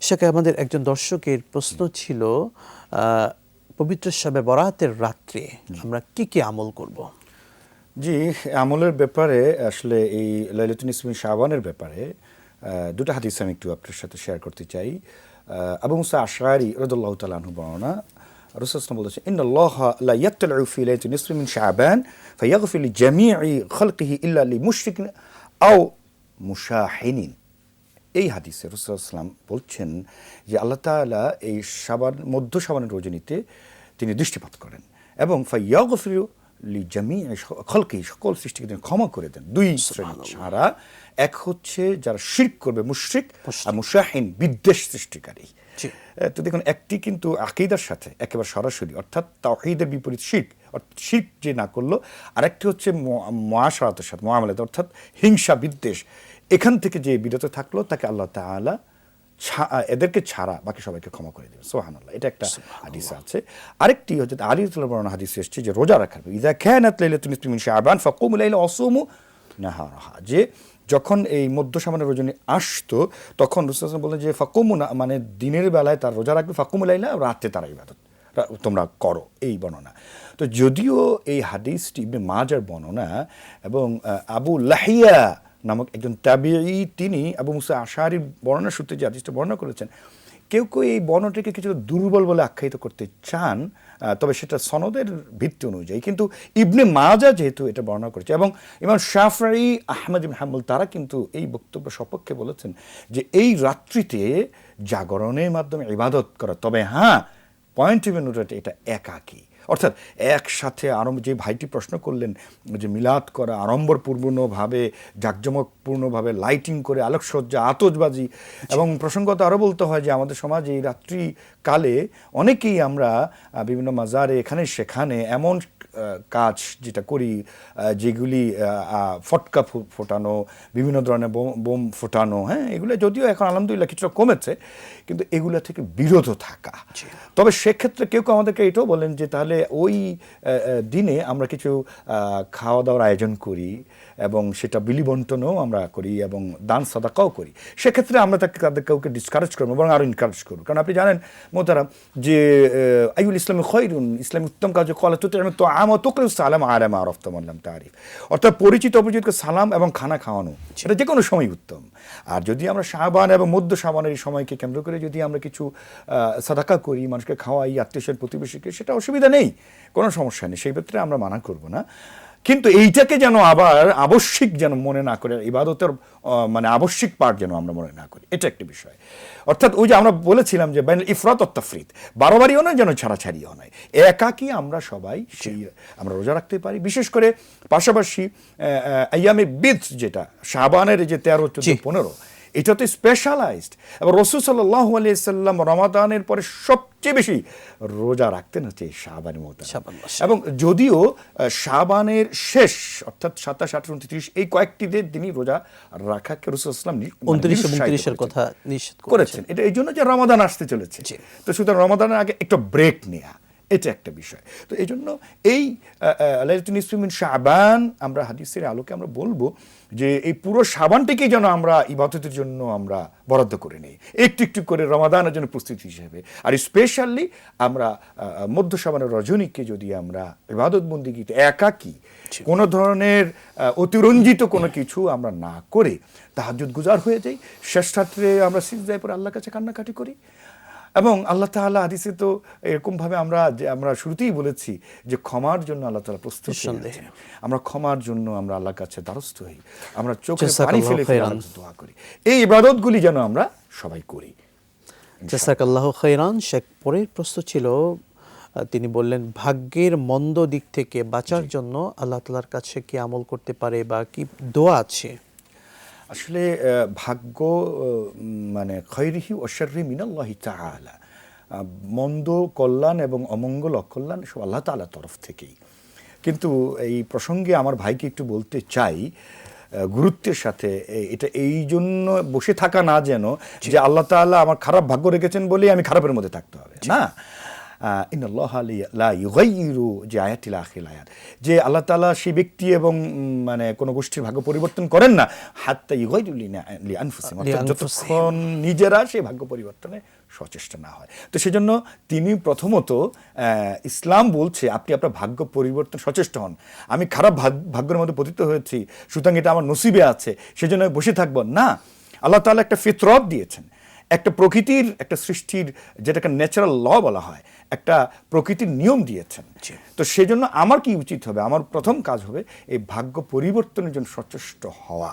সেটা আমাদের একজন দর্শকের প্রশ্ন ছিল পবিত্র শবে বরাতের রাত্রে আমরা কি কি আমল করব? জি, আমলের ব্যাপারে আসলে এই লাইলাতুন নিসফি শাবানের ব্যাপারে দুটো হাদিস আমি একটু আপনার সাথে শেয়ার করতে চাই। আবু মুসা আশআরি রাদিয়াল্লাহু তাআলা আনহু বর্ণনা, রাসূল সাল্লাল্লাহু আলাইহি ওয়াসাল্লাম বলেছেন, ইন্নাল্লাহা লা ইয়াতলাউ ফি লাইলাতিন নিসফি মিন শাবান ফায়াগফির লিজামিই খালকিহি ইল্লা লিমুশরিকিন আও মুশাহিনিন। এই হাদিসে রাসূল সাল্লাল্লাহু আলাইহি ওয়াসাল্লাম বলছেন যে আল্লাহ তাআলা এই মধ্য শাবানের রজনীতে তিনি দৃষ্টিপাত করেন এবং ফায়াগফিরু লিজামিই খালকিহি, সকল সৃষ্টিকে তিনি ক্ষমা করে দেন। দুই শ্রেণী ছাড়া, এক হচ্ছে যারা শিরক করবে মুশরিক, আর মুশাহিন বিদ্বেষ সৃষ্টিকারী। তো দেখুন, একটি কিন্তু আকীদার সাথে একেবারে সরাসরি, অর্থাৎ তাওহীদের বিপরীত শিরক, অর্থাৎ শিরক যে না করলো, আরেকটি হচ্ছে মুআশারাতের সাথে, মুআমালাত, অর্থাৎ হিংসা বিদ্বেষ, এখান থেকে যে বিরত থাকলো তাকে আল্লাহ তাআলা এদেরকে ছাড়া বাকি সবাইকে ক্ষমা করে দেবে। সুবহানাল্লাহ, এটা একটা হাদিস আছে। আরেকটি হচ্ছে আলী রাদিয়াল্লাহু আনহু হাদিস এসেছে যে রোজা রাখা, ইযা কানাত লাইলাতুন নিসফি মিন শাবান ফাকুমু লাইলা ওয়াসুমু নাহারাহা, যে যখন এই মধ্য শাবানের রজনী আসতো তখন রাসূল সাল্লাল্লাহু আলাইহি ওয়াসাল্লাম বললেন যে ফাকুমু, মানে দিনের বেলায় তার রোজা রাখবে, ফাকুমু লাইলা, রাতে তার ইবাদত তোমরা করো, এই বর্ণনা। তো যদিও এই হাদিসটি ইবনে মাজার বর্ণনা এবং আবু লাহিয়া নামক একজন তাবিঈ তিনি আবু মুসা আশআরীর বর্ণনা সূত্রে যে হাদিসটা বর্ণনা করেছেন, কেউ কেউ এই বর্ণনাটিকে কিছু দুর্বল বলে আখ্যায়িত করতে চান, তবে সেটা সনদের ভিত্তি অনুযায়ী। কিন্তু ইবনে মাজা যেহেতু এটা বর্ণনা করেছে এবং ইমাম শাফঈ, আহমদ ইবনে হাম্বল তারা কিন্তু এই বক্তব্য সপক্ষে বলেছেন যে এই রাত্রিতে জাগরণের মাধ্যমে ইবাদত করা, তবে হ্যাঁ, পয়েন্ট ইভেন এটা একাকী, অর্থাৎ একসাথে যে ভাইটি প্রশ্ন করলেন যে মিলাদ করা, আড়ম্বরপূর্ণভাবে জাঁকজমকপূর্ণভাবে লাইটিং করে, আলোকসজ্জা, আতশবাজি, এবং প্রসঙ্গত আরও বলতে হয় যে আমাদের সমাজে এই রাত্রিকালে অনেকেই আমরা বিভিন্ন মাজারে এখানে সেখানে এমন কাজ যেটা করি যেগুলি ফটকা ফোটানো, বিভিন্ন ধরনের বোম ফোটানো, হ্যাঁ, এগুলো যদিও এখন আলহামদুলিল্লাহ কিছুটা কমেছে, কিন্তু এগুলো থেকে বিরত থাকা। তবে সেক্ষেত্রে কেউ কেউ আমাদেরকে এটাও বলেন যে তাহলে ওই দিনে আমরা কিছু খাওয়া দাওয়ার আয়োজন করি এবং সেটা বিলি বন্টনও আমরা করি এবং দান সাদাকাও করি। সেক্ষেত্রে আমরা তাদের কাউকে ডিসকারেজ করবো, বরং আরও এনকারেজ করবো। কারণ আপনি জানেন মোহতারাম যে আইউল ইসলামী খয়রুন, ইসলামী উত্তম কাজ তো সালাম আলাম আরফতাম তারিফ, অর্থাৎ পরিচিত অপরিচিতকে সালাম এবং খানা খাওয়ানো, সেটা যে কোনো সময় উত্তম। আর যদি আমরা শাবান এবং মধ্য শাবানের এই সময়কে কেন্দ্র করে যদি আমরা কিছু সাদাকা করি, মানুষকে খাওয়াই, আত্মীয় প্রতিবেশীকে, সেটা অসুবিধা নেই, কোনো সমস্যা নেই, সেই ক্ষেত্রে আমরা মানা করব না। কিন্তু এইটাকে যেন আবার আবশ্যিক যেন মনে না করে, ইবাদতের মানে আবশ্যিক পার্ট যেন আমরা মনে না করি, এটা একটা বিষয়। অর্থাৎ ওই যে আমরা বলেছিলাম যে বাইনাল ইফরাত ওয়াত তাফরিত, বাড়াবাড়িও নয় যেন ছাড়াছাড়িও নয়, একাকী আমরা সবাই সেই আমরা রোজা রাখতে পারি। বিশেষ করে পাশাপাশি আইয়ামে বিদ, যেটা শাবানের যে 13, 14, 15, এটা তো স্পেশালাইজড। এবং রাসূল সাল্লাল্লাহু আলাইহি ওয়াসাল্লাম রমাদানের পরে সবচেয়ে বেশি রোজা রাখতেন হচ্ছে শাবানের মধ্যে। এবং যদিও শাবানের শেষ অর্থাৎ 27, 28, 29 এই কয়েকটি দিনই রোজা রাখাকে রাসূল সাল্লাল্লাহু আলাইহি ওয়াসাল্লাম 29 এবং 30 এর কথা নিষেধ করেছেন। এটা এই জন্য যে রমাদান আসতে চলেছে, তো সুতরাং রমাদানের আগে একটা ব্রেক নেওয়া, এটা একটা বিষয়। তো এই জন্য এই লাইলাতুন নিসফি মিন শাবান আমরা হাদিসের আলোকে আমরা বলবো যে এই পুরো শাবানটিকে যেন আমরা ইবাদতের জন্য আমরা বরাদ্দ করে নিই, একটু একটু করে রমাদানের জন্য প্রস্তুতি হিসেবে। আর স্পেশালি আমরা মধ্য শাবানের রজনীকে যদি আমরা ইবাদত বন্দিগিতে একাকী কোনো ধরনের অতিরঞ্জিত কোনো কিছু আমরা না করে তাহাজ্জুদ গুজার হয়ে যাই, শেষ রাত্রে আমরা সিজদায় পড়ে আল্লাহর কাছে কান্নাকাটি করি। এবং আল্লাহ তাআলা হাদিসে তো এরকমভাবে আমরা শুরুতেই বলেছি যে ক্ষমার জন্য আল্লাহ তাআলা প্রস্তুত আছেন, আমরা ক্ষমার জন্য আমরা আল্লাহর কাছে দ্বারস্থ হই, আমরা চোখে পানি ফেলে দোয়া করি, এই ইবাদতগুলি যেন আমরা সবাই করি। জাযাকাল্লাহু খাইরান। শেখ পরের প্রশ্ন ছিল, তিনি বললেন ভাগ্যের মন্দ দিক থেকে বাঁচার জন্য আল্লাহ তাআলার কাছে কি আমল করতে পারে বা কি দোয়া আছে? আসলে ভাগ্য মানে খৈরিহি ও শাররি মিনাল্লাহি তাআলা, মন্দ কল্যাণ এবং অমঙ্গল অকল্যাণ সব আল্লাহ তাআলার তরফ থেকেই। কিন্তু এই প্রসঙ্গে আমার ভাইকে একটু বলতে চাই গুরুত্বের সাথে, এটা এই জন্য বসে থাকা না যেন যে আল্লাহ তাআলা আমার খারাপ ভাগ্য রেখেছেন বলেই আমি খারাপের মধ্যে থাকতে হবে, না। ইন্নাল্লাহ লা ইউগাইয়িরু, যে আয়াতিল আখিল আয়াত, যে আল্লাহ তাআলা সেই ব্যক্তি এবং মানে কোনো গোষ্ঠীর ভাগ্য পরিবর্তন করেন না হাত্তা ইউগাইয়িরু লিআনফুসিহিম, যতক্ষণ নিজেরা সেই ভাগ্য পরিবর্তনে সচেষ্ট না হয়। তো সেজন্য তিনি প্রথমত ইসলাম বলছে আপনি আপনার ভাগ্য পরিবর্তন সচেষ্ট হন। আমি খারাপ ভাগ্যের মধ্যে পতিত হয়েছি, সুতরাং এটা আমার নসিবে আছে, সেজন্য বসে থাকবো না। আল্লাহ তাআলা একটা ফিতরত দিয়েছেন, একটা প্রকৃতির, একটা সৃষ্টির, যেটাকে ন্যাচারাল ল বলা হয়, একটা প্রকৃতির নিয়ম দিয়েছেন। তো সেজন্য আমার কি উচিত হবে? আমার প্রথম কাজ হবে এই ভাগ্য পরিবর্তনের জন্য সচেষ্ট হওয়া,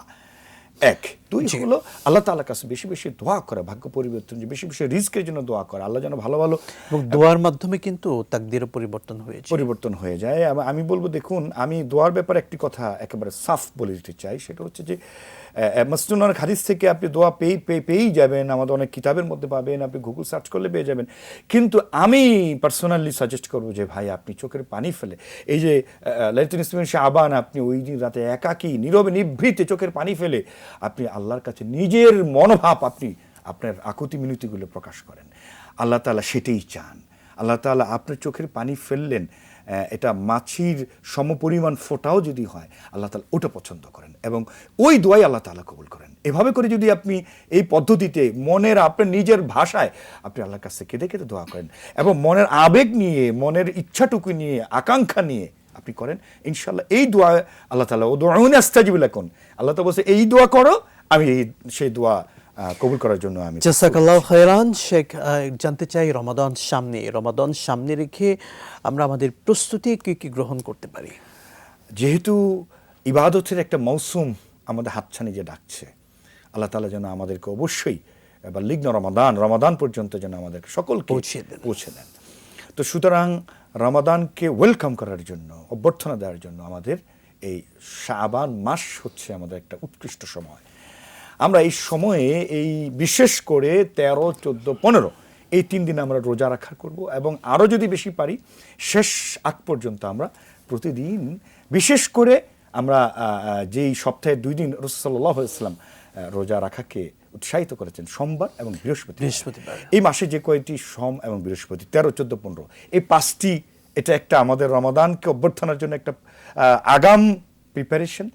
এক। দুই হলো আল্লাহ তাআলার কাছে বেশি বেশি দোয়া করা, ভাগ্য পরিবর্তন, বেশি বেশি রিজকের জন্য দোয়া করা, আল্লাহ যেন ভালো ভালো, এবং দোয়ার মাধ্যমে কিন্তু তাকদীরও পরিবর্তন হয়ে যায়। আমি বলবো, দেখুন, আমি দোয়ার ব্যাপারে একটি কথা একেবারে সাফ বলে দিতে চাই, সেটা হচ্ছে যে মাসনুনের হাদিস থেকে আপনি দোয়া পেয়েই যাবেন, আমাদের অনেক কিতাবের মধ্যে পাবেন, আপনি গুগল সার্চ করলে পেয়ে যাবেন। কিন্তু আমি পার্সোনালি সাজেস্ট করবো যে ভাই আপনি চোখের পানি ফেলে, এই যে লাইলাতুল নিসফে শাবান, আপনি ওই দিন রাতে একাকী নীরবে নিভৃতে চোখের পানি ফেলে আপনি আল্লাহর কাছে নিজের মনোভাব, আপনি আপনার আকুতি মিনতিগুলো প্রকাশ করেন। আল্লাহ তাআলা সেটাই চান। আল্লাহ তাআলা আপনার চোখের পানি ফেললেন, এটা মাছির সমপরিমাণ ফোঁটাও যদি হয়, আল্লাহ তাআলা ওটা পছন্দ করেন এবং ওই দোয়াই আল্লাহ তাআলা কবুল করেন। এভাবে করে যদি আপনি এই পদ্ধতিতে মনের, আপনার নিজের ভাষায় আপনি আল্লাহর কাছে কেঁদে কেঁদে দোয়া করেন এবং মনের আবেগ নিয়ে, মনের ইচ্ছাটুকু নিয়ে, আকাঙ্ক্ষা নিয়ে আপনি করেন, ইনশাআল্লাহ এই দোয়া আল্লাহ তাআলা উদউনি আস্তাজিব লাকুম, আল্লাহ তাআলা বলছে এই দোয়া করো, আমি সেই দোয়া কবুল করার জন্য আমি। জাযাকাল্লাহু খাইরান। শেখ, জানতে চাই রমাদান সামনে রেখে আমরা আমাদের প্রস্তুতি কি গ্রহণ করতে পারি? যেহেতু ইবাদতের একটা মৌসুম আমাদের হাতছানি যে ডাকছে, আল্লাহ তাআলা যেন আমাদেরকে অবশ্যই বাল্লিগনা রমাদান পর্যন্ত যেন আমাদেরকে সকলকে পৌঁছে দেন। তো সুতরাং রমাদানকে ওয়েলকাম করার জন্য, অভ্যর্থনা দেওয়ার জন্য আমাদের এই শাবান মাস হচ্ছে আমাদের একটা উৎকৃষ্ট সময়। আমরা এই সময়ে, এই বিশেষ করে 13, 14, 15 এই 3 দিন আমরা রোজা রাখা করব এবং আরও যদি বেশি পারি শেষ আগ পর্যন্ত আমরা প্রতিদিন, বিশেষ করে আমরা যেই সপ্তাহে 2 দিন রাসূল সাল্লাল্লাহু আলাইহি ওয়াসাল্লাম রোজা রাখাকে উৎসাহিত করেছেন, সোমবার এবং বৃহস্পতিবার। এই মাসে যে কয়টি সোম এবং বৃহস্পতি, 13, 14, 15, এই 5টি, এটা একটা আমাদের রমাদানকে অভ্যর্থনার জন্য একটা আগাম প্রিপারেশন।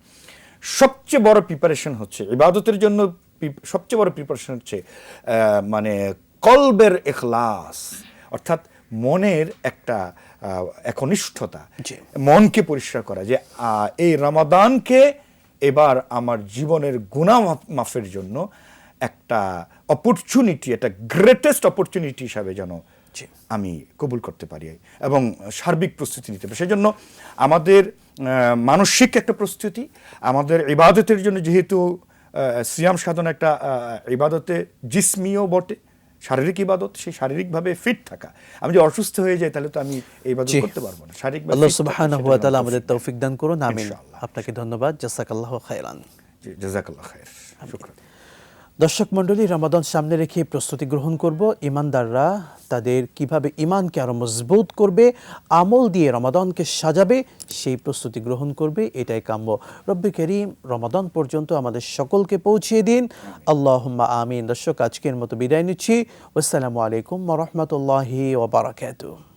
সবচেয়ে বড় প্রিপারেশন হচ্ছে ইবাদতের জন্য, সবচেয়ে বড় প্রিপারেশন হচ্ছে মানে কলবের ইখলাস, অর্থাৎ মনের একটা একনিষ্ঠতা, মনকে পরিষ্কার করা, যে এই রমাদানকে এবার আমার জীবনের গুনাহ মাফের জন্য একটা অপরচুনিটি, একটা গ্রেটেস্ট অপরচুনিটি হিসাবে যেন আমি কবুল করতে পারি এবং সার্বিক প্রস্তুতি নিতে পারি। সেজন্য আমাদের মানসিক একটা প্রস্তুতি, আমাদের ইবাদতের জন্য, যেহেতু সিয়াম সাধনা একটা ইবাদতে জিসমিও বটে, শারীরিক ইবাদত, সেই শারীরিকভাবে ফিট থাকা। আমি যদি অসুস্থ হয়ে যাই তাহলে তো আমি এই ইবাদত করতে পারবো না। শারীরিকভাবে আল্লাহ সুবহানাহু ওয়া তাআলা আমাদের তৌফিক দান করুন, আমিন। আপনাকে ধন্যবাদ, জাযাকাল্লাহু খাইরান। জি, জাযাকাল্লাহু খাইর, শুকরান। দর্শক মণ্ডলী, রমাদান সামনে রেখে প্রস্তুতি গ্রহণ করব। ইমানদাররা তাদের কিভাবে ইমানকে আরো মজবুত করবে, আমল দিয়ে রমাদানকে সাজাবে, সেই প্রস্তুতি গ্রহণ করবে, এটাই কাম্য। রব্বে করিম রমাদান পর্যন্ত আমাদের সকলকে পৌঁছিয়ে দিন, আল্লাহুম্মা আমিন। দর্শক, আজকের মতো বিদায় নিচ্ছি। আসসালামু আলাইকুম ওয়া রাহমাতুল্লাহি ওয়া বারাকাতুহু।